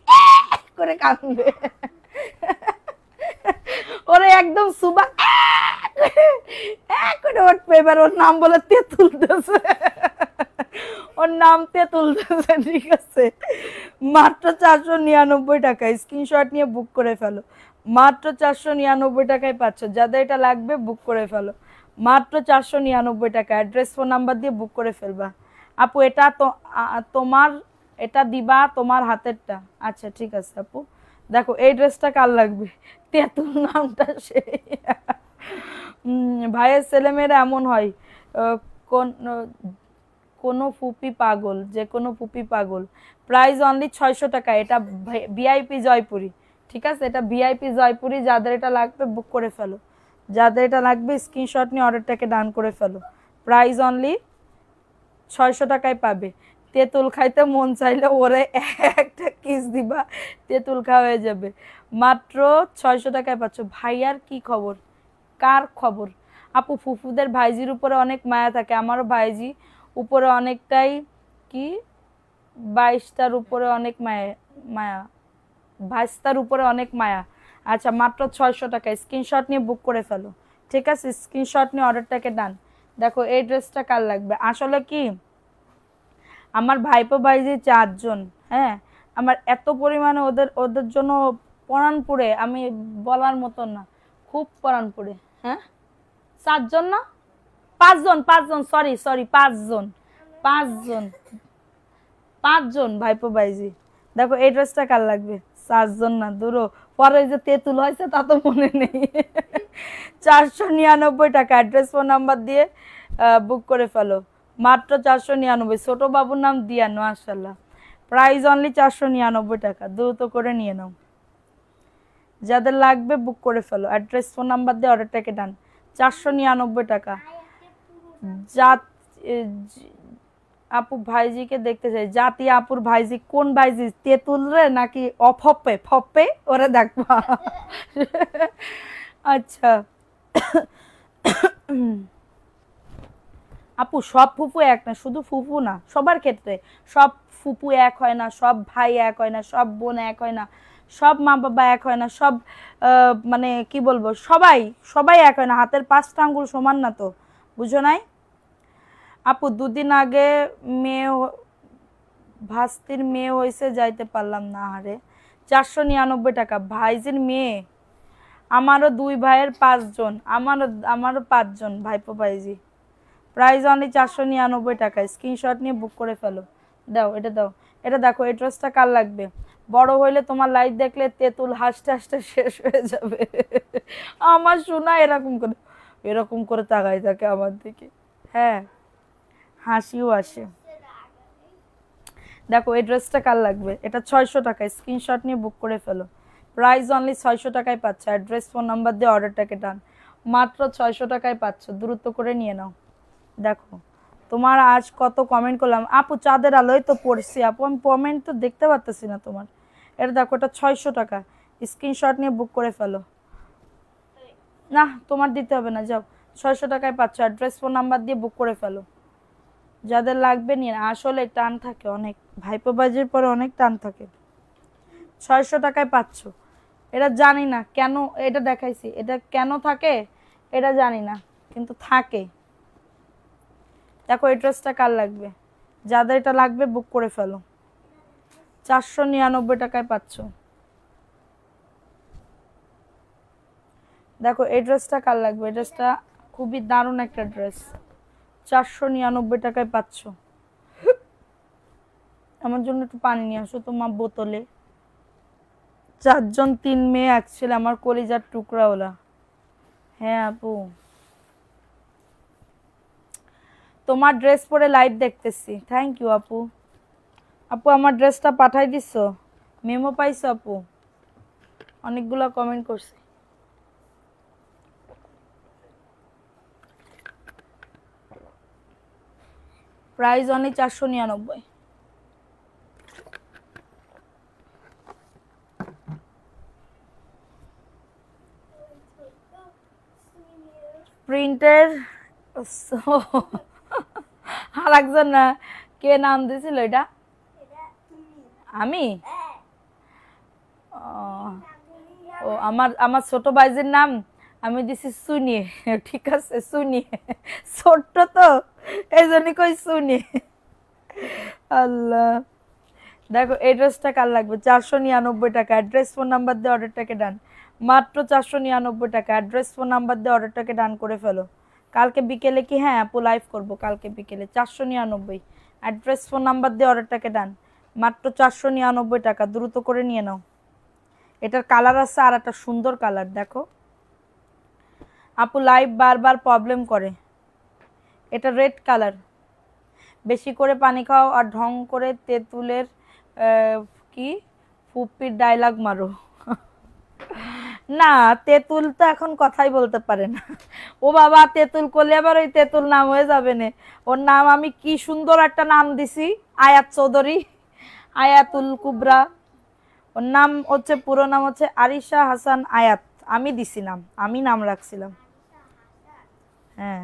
করে কাঁদবে, ওরে একদম সুবা করে উঠবে। এবার ওর নাম বলে তেঁতুল দিছে, ওর নাম তেঁতুল দিছে। ঠিক আছে, মাত্র 499 টাকা। স্ক্রিনশট নিয়ে বুক করে ফেলো, মাত্র 499 টাকায় পাচ্ছ। যাদের এটা লাগবে বুক করে ফেলো, মাত্র 499 টাকা। অ্যাড্রেস ফোন নাম্বার দিয়ে বুক করে ফেলবা। আপু এটা তো তোমার, এটা দিবা তোমার হাতেরটা। আচ্ছা ঠিক আছে আপু। দেখো এই ড্রেসটা কার লাগবে? তেঁতুল নামটা সেই। ভাইয়ের ছেলেমেয়েরা এমন হয়, কোন কোনো ফুপি পাগল, যে কোনো ফুপি পাগল। প্রাইস অনলি 600 টাকা। এটা ভিআইপি জয়পুরি, ঠিক আছে? এটা ভিআইপি জয়পুরি। যাদের এটা লাগবে বুক করে ফেলো, যাদের এটা লাগবে স্ক্রিনশট নিয়ে অর্ডারটাকে ডান করে ফেলো। প্রাইস অনলি 600 টাকায় পাবে। তেঁতুল খাইতে মন চাইলে ওরে একটা কিস দিবা, তেঁতুল খাওয়া হয়ে যাবে। মাত্র 600 টাকায় পাচ্ছ। ভাইয়ার কি খবর, কার খবর? আপু ফুফুদের ভাইজির উপরে অনেক মায়া থাকে, আমারও ভাইজি উপরে অনেকটাই, কি 22টার উপরে অনেক মায়া, মায়া 22টার উপরে অনেক মায়া। আচ্ছা মাত্র 600 টাকা। স্ক্রিনশট নিয়ে বুক করে ফেলো, ঠিক আছে? স্ক্রিনশট নিয়ে অর্ডারটাকে ডান। দেখো এই ড্রেসটা কার লাগবে? আসলে কি আমার ভাইপো ভাইজি 4 জন। হ্যাঁ, আমার এত পরিমাণে ওদের ওদের জন্য পরাণ পুড়ে, আমি বলার মতন না, খুব পরাণ পুড়ে। হ্যাঁ 4 জন না, 5 জন, 5 জন, সরি সরি 5 জন, 5 জন, 5 জন ভাইপো ভাইজি। দেখো এই ড্রেসটা কার লাগবে? 4 জন না, দূরও পরে যে তেঁতুল হয়েছে তা তো মনে নেই। 499 টাকা। অ্যাড্রেস ফোন নাম্বার দিয়ে বুক করে ফেলো, মাত্র 499। ছোট বাবুর নাম দিয়ান, মাশাআল্লাহ। প্রাইস অনলি 499 টাকা। দ্রুত করে নিয়ে নাও, যাদের লাগবে বুক করে ফেলো। অ্যাড্রেস ফোন নাম্বার দিয়ে অর্ডারটাকে ডান। 499 টাকা। আপু ভাইজিকে দেখতে চাই। জাতি আপুর ভাইজি, কোন ভাইজি? তেঁতুল রে নাকি অফপে ফপে? ওরা দেখবা। আচ্ছা আপু সব ফুপু এক না, শুধু ফুপু না, সবার ক্ষেত্রে সব ফুপু এক হয় না, সব ভাই এক হয় না, সব বোন এক হয় না, সব মা বাবা এক হয় না, সব মানে কি বলবো, সবাই সবাই এক হয় না। হাতের 5টা আঙ্গুল সমান না তো, বুঝো নাই? আপু দুদিন আগে মেয়ে, ভাস্তির মেয়ে হয়েছে, যাইতে পারলাম না। আরে 499 টাকা। ভাইজির মেয়ে, আমারও 2 ভাইয়ের 5 জন, আমারও 5 জন ভাইপো ভাইজি। প্রাইস অনলি 499 টাকা। স্ক্রিনশট নিয়ে বুক করে ফেলো। দাও এটা দাও, এটা দেখো এই ড্রেসটা কার লাগবে? বড় হইলে তোমার লাইফ দেখলে তেঁতুল হাসতে হাসতে শেষ হয়ে যাবে। আমার শোনা এরকম করে তাকাই থাকে আমার দিকে। হ্যাঁ, হাসিও আসে। দেখো এই ড্রেসটা কার লাগবে, এটা 600 টাকা, স্ক্রিনশট নিয়ে বুক করে ফেলো। প্রাইস অনলি 600 টাকায় পাচ্ছ। অ্যাড্রেস ফোন নাম্বার দিয়ে অর্ডারটাকে ডান, মাত্র 600 টাকায় পাচ্ছ, দ্রুত করে নিয়ে নাও। দেখো তোমার আজ কত কমেন্ট করলাম, আপু চাঁদের আলোয় তো পড়ছি আপু, আমি কমেন্ট তো দেখতে পারতেছি না তোমার। এটা দেখো এটা 600 টাকা, স্ক্রিনশট নিয়ে বুক করে ফেলো। না তোমার দিতে হবে না, যাও 600 টাকায় পাচ্ছ। অ্যাড্রেস ফোন নাম্বার দিয়ে বুক করে ফেলো, যাদের লাগবে নিয়ে। আসলে টান থাকে অনেক, ভাইপো বাজির পরে অনেক টান থাকে। 600 টাকায় পাচ্ছ। এটা জানি না কেন এটা দেখাইছি, এটা কেন থাকে এটা জানি না, কিন্তু থাকে। দেখো এই ড্রেসটা কার লাগবে, যাদের এটা লাগবে বুক করে ফেলো। 499 টাকায় পাচ্ছ। দেখো এই ড্রেসটা কার লাগবে, এই ড্রেসটা খুবই দারুণ একটা ড্রেস, 499 টাকায় পাচ্ছ। আমার জন্য একটু পানি নিয়ে আসো তোমার বোতলে। 4 জন 3 মেয়ে, অ্যাকচুয়ালি আমার কলিজার টুকরা ওলা। হ্যাঁ আপু, তোমার ড্রেস পরে লাইভ দেখতেছি, থ্যাংক ইউ আপু। আপু আমার ড্রেসটা পাঠাই দিছো, মেমো পাইছো আপু? অনেকগুলা কমেন্ট করছি। প্রাইস অনেক 499। প্রিন্টের আর একজন না, কে নাম দিয়েছিল এটা? আমি ও আমার ছোট ভাইজির নাম আমি দিছি সুনি, ঠিক আছে সুনি, ছোট্ট তো এই জন্য কই সুনি। আল্লাহ, দেখো এই ড্রেসটা কার লাগবে, 499 টাকা। অ্যাড্রেস ফোন নাম্বার দিয়ে অর্ডারটাকে ডান, মাত্র 499 টাকা। অ্যাড্রেস ফোন নাম্বার দিয়ে অর্ডারটাকে ডান করে ফেলো। কালকে বিকেলে কি, হ্যাঁ আপু লাইভ করবো কালকে বিকেলে। 499, অ্যাড্রেস ফোন নাম্বার দিয়ে অর্ডারটাকে ডান, মাত্র 499 টাকা, দ্রুত করে নিয়ে নাও। এটার কালার আছে আর একটা সুন্দর কালার, দেখো আপু লাইভ বারবার প্রবলেম করে। এটা রেড কালার, বেশি করে পানি খাও আর ঢং করে তেঁতুলের কি ফুপির ডায়লগ মারো। না তেঁতুল তো এখন কথাই বলতে পারে না। ও বাবা তেঁতুল করলে আবার ওই তেঁতুল নাম হয়ে যাবে না। ওর নাম আমি কি সুন্দর একটা নাম দিছি, আয়াত চৌধুরী, আয়াতুল কুবরা। ওর নাম হচ্ছে, পুরো নাম হচ্ছে আরিশা হাসান আয়াত। আমি দিছি নাম, আমি নাম রাখছিলাম। হ্যাঁ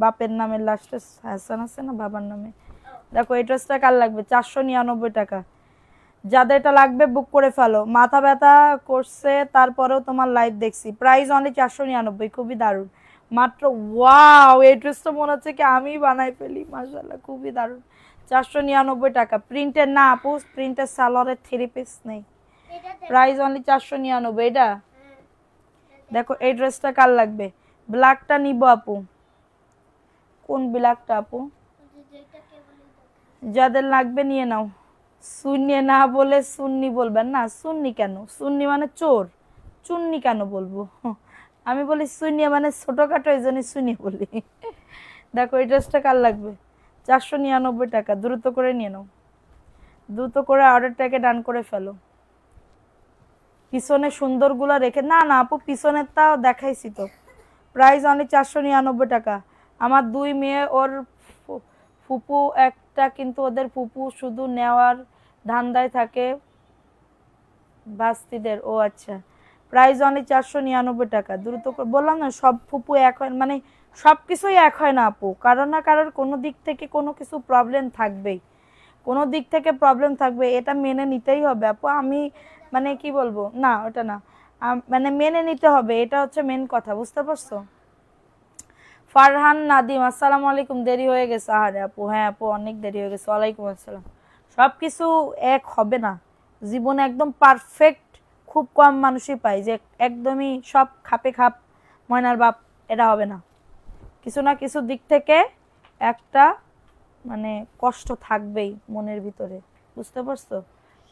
বাপের নামের লাস্টে হাসান আছে না, বাবার নামে। দেখো এই ড্রেসটা কার লাগবে, 499 টাকা। যাদের এটা লাগবে বুক করে ফেলো। মাথা ব্যথা করছে তারপরেও তোমার লাইভ দেখছি। প্রাইস অনলি 499, খুবই দারুণ, মাত্র। ওয়াও এই ড্রেসটা মনে হচ্ছে কি আমি বানাই ফেলি, মাশাআল্লাহ খুবই দারুণ। 499 টাকা। প্রিন্টের না আপু, প্রিন্টের সালোয়ারের 3 পিস নেই। Price only 499। এটা দেখো এই ড্রেসটা কার লাগবে, ব্ল্যাকটা নিব আপু। কোন ব্ল্যাকটা আপু? যাদের লাগবে নিয়ে নাও। সুন্নি না বলে সুন্নি বলবেন না, সুন্নি কেন, সুন্নি মানে চোর, চুন্নি কেন বলবো? আমি বলি সুন্নি মানে ছোটখাটো, এই জন্য সুন্নি বলি। দেখো এই ড্রেসটা কার লাগবে, 499 টাকা, দ্রুত করে নিয়ে নাও, দ্রুত করে অর্ডারটাকে ডান করে ফেলো। পিছনে সুন্দরগুলো রেখে, না না আপু পিছনেরটাও দেখাইছি তো। প্রাইস অনলি 499 টাকা। আমার 2 মেয়ে, ওর ফুপু একটা, কিন্তু ওদের ফুপু শুধু নেওয়ার ধান্দায় থাকে বাস্তিদের। ও আচ্ছা, প্রাইস অনলি 499 টাকা, দ্রুত করে। বললাম না সব ফুপু এক হয়, মানে সব কিছুই এক হয় না আপু, কারো না কারোর কোনো দিক থেকে কোনো কিছু প্রবলেম থাকবেই, কোনো দিক থেকে প্রবলেম থাকবে, এটা মেনে নিতেই হবে আপু। আমি মানে কি বলবো, না ওটা না, মানে মেনে নিতে হবে, এটা হচ্ছে মেন কথা, বুঝতে পারছো? ফারহান নাদিম, আসসালামু আলাইকুম, দেরি হয়ে গেছে। আরে আপু, হ্যাঁ আপু অনেক দেরি হয়ে গেছে। ওয়ালাইকুম আসসালাম। সব কিছু এক হবে না জীবনে, একদম পারফেক্ট খুব কম মানুষই পায়, যে একদমই সব খাপে খাপ ময়নার বাপ, এটা হবে না। কিছু না কিছু দিক থেকে একটা মানে কষ্ট থাকবেই মনের ভিতরে, বুঝতে পারছো?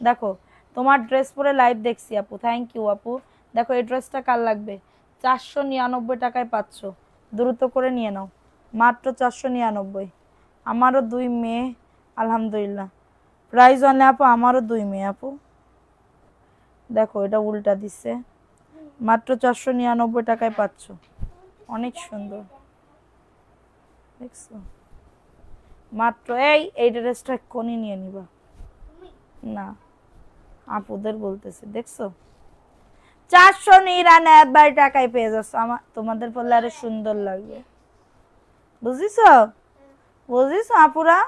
দেখো তোমার ড্রেস পরে লাইভ দেখছি আপু, থ্যাংক ইউ আপু। দেখো এই ড্রেসটা কার লাগবে, 499 টাকায় পাচ্ছ, দ্রুত করে নিয়ে নাও, মাত্র 499। আমারও 2 মেয়ে আলহামদুলিল্লাহ, প্রাইস অনলি আপু, আমারও 2 মেয়ে আপু। দেখো এটা উল্টা দিচ্ছে, মাত্র 499 টাকায় পাচ্ছ, অনেক সুন্দর দেখছো মাত্র। এই ড্রেসটা কোনি নিয়ে নিবা না, আপুদের বলতেছে দেখছো, 499 টাকায় পেয়ে যাচ্ছ। আমার তোমাদের পরলে আরো সুন্দর লাগবে, বুঝিস বুঝিস আপুরা,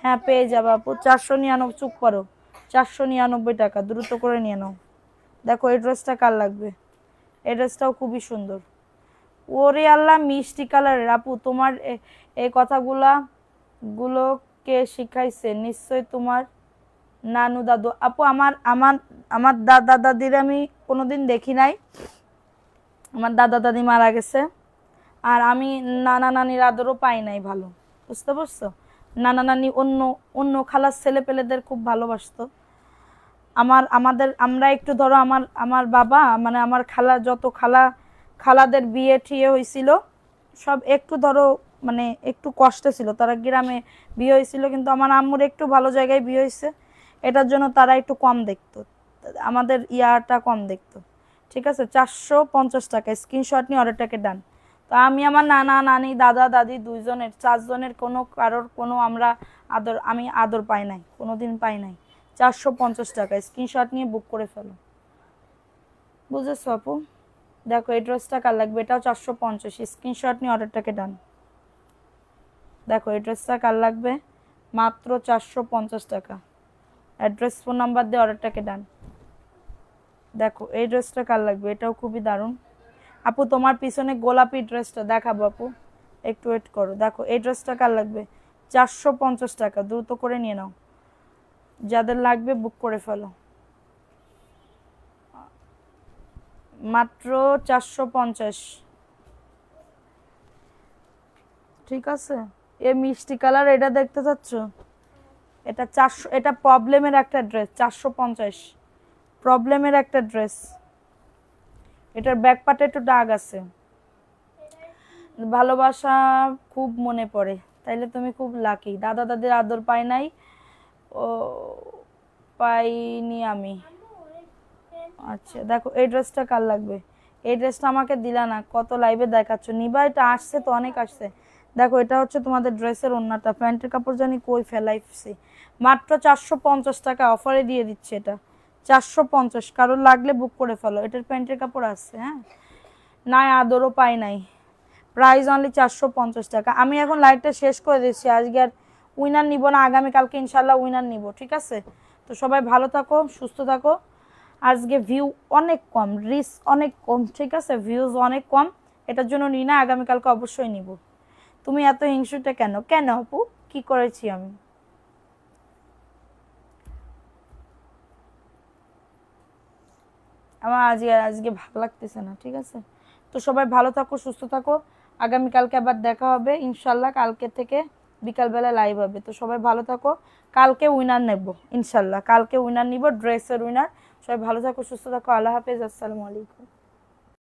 হ্যাঁ পেয়ে যাবো আপু 499, চুপ করো, 499 টাকা, দ্রুত করে নিয়ে নাও। দেখো এই ড্রেসটা কার লাগবে, এই ড্রেসটাও খুবই সুন্দর। ওরে আল্লাহ মিষ্টি কালারের আপু, তোমার এই গুলো কে শিখাইছে, নিশ্চয় তোমার নানু দাদু। আপু আমার আমার আমার দাদা দাদির আমি কোনোদিন দেখি নাই, আমার দাদা দাদি মারা গেছে, আর আমি নানা নানির আদরও পাই নাই ভালো, বুঝতে পারছো। নানা নানি অন্য অন্য খালার ছেলে পেলেদের খুব ভালোবাসতো। আমরা একটু ধরো আমার আমার বাবা মানে আমার খালা, যত খালাদের বিয়ে ঠিয়ে হয়েছিল সব একটু ধরো মানে একটু কষ্টে ছিল, তারা গ্রামে বিয়ে হয়েছিল, কিন্তু আমার আম্মুর একটু ভালো জায়গায় বিয়ে হয়েছে, এটার জন্য তারা একটু কম দেখতো, আমাদের ইয়াটা কম দেখতো। ঠিক আছে, 450 টাকা, স্ক্রিনশট নিয়ে অর্ডারটাকে ডান। তো আমি আমার নানা নানি দাদা দাদি 4জনের কারোর কোনো আমি আদর পাই নাই, কোনোদিন পাই নাই। 450 টাকা, স্ক্রিনশট নিয়ে বুক করে ফেলো, বুঝেছো আপু। দেখো এই ড্রেসটা কার লাগবে, এটাও 450, স্ক্রিনশট নিয়ে অর্ডারটাকে ডান। দেখো এই ড্রেসটা কার লাগবে, মাত্র 450 টাকা, অ্যাড্রেস ফোন নাম্বার দিয়ে অর্ডারটাকে ডান। দেখো এই ড্রেসটা কার লাগবে, এটাও খুবই দারুণ আপু। তোমার পিছনে গোলাপি ড্রেসটা দেখাবো আপু, একটু ওয়েট করো। দেখো এই ড্রেসটা কার লাগবে, 450 টাকা, দ্রুত করে নিয়ে নাও, যাদের লাগবে বুক করে ফেলো, মাত্র 450। ঠিক আছে, এ মিষ্টি কালার, এটা দেখতে চাচ্ছ, এটা 400, এটা প্রবলেমের একটা ড্রেস, 450 প্রবলেমের একটা ড্রেস, এটার ব্যাক পার্টে একটু দাগ আছে। ভালোবাসা খুব মনে পড়ে, তাইলে তুমি খুব লাকি, দাদা দাদির আদর পাই নাই, ও পাইনি আমি। আচ্ছা দেখো এই ড্রেসটা কার লাগবে, এই ড্রেসটা আমাকে দিলা না, কত লাইভে দেখাচ্ছ, নিবা, এটা আসছে তো অনেক আসছে। দেখো এটা হচ্ছে তোমাদের ড্রেসের ওন্নাটা, প্যান্টের কাপড় জানি কই ফেলাইছি, মাত্র 450 টাকা অফারে দিয়ে দিচ্ছে এটা, 450, কারোর লাগলে বুক করে ফেলো, এটার প্যান্টের কাপড় আছে, হ্যাঁ নাই আদরও পাই নাই, প্রাইস অনলি 450 টাকা। আমি এখন লাইভটা শেষ করে দিচ্ছি, আজকে আর উইনার নিব না, আগামীকালকে ইনশাল্লাহ উইনার নিব, ঠিক আছে। তো সবাই ভালো থাকো, সুস্থ থাকো। আজকে ভিউ অনেক কম, রিস্ক অনেক কম, ঠিক আছে, ভিউজ অনেক কম, এটার জন্য নিই না, আগামীকালকে অবশ্যই নিব। তুমি এত হিংসুটে কেন, কেন আপু, কি করেছি আমি? আমার আজকে ভালো লাগতেছে না, ঠিক আছে। তো সবাই ভালো থাকো, সুস্থ থাকো, আগামীকালকে আবার দেখা হবে ইনশাল্লাহ, কালকে থেকে বিকালবেলা লাইভ হবে। তো সবাই ভালো থাকো, কালকে উইনার নেব ইনশাল্লাহ, কালকে উইনার নিব, ড্রেসের উইনার। সবাই ভালো থাকো, সুস্থ থাকো, আল্লাহ হাফেজ, আসসালামু আলাইকুম।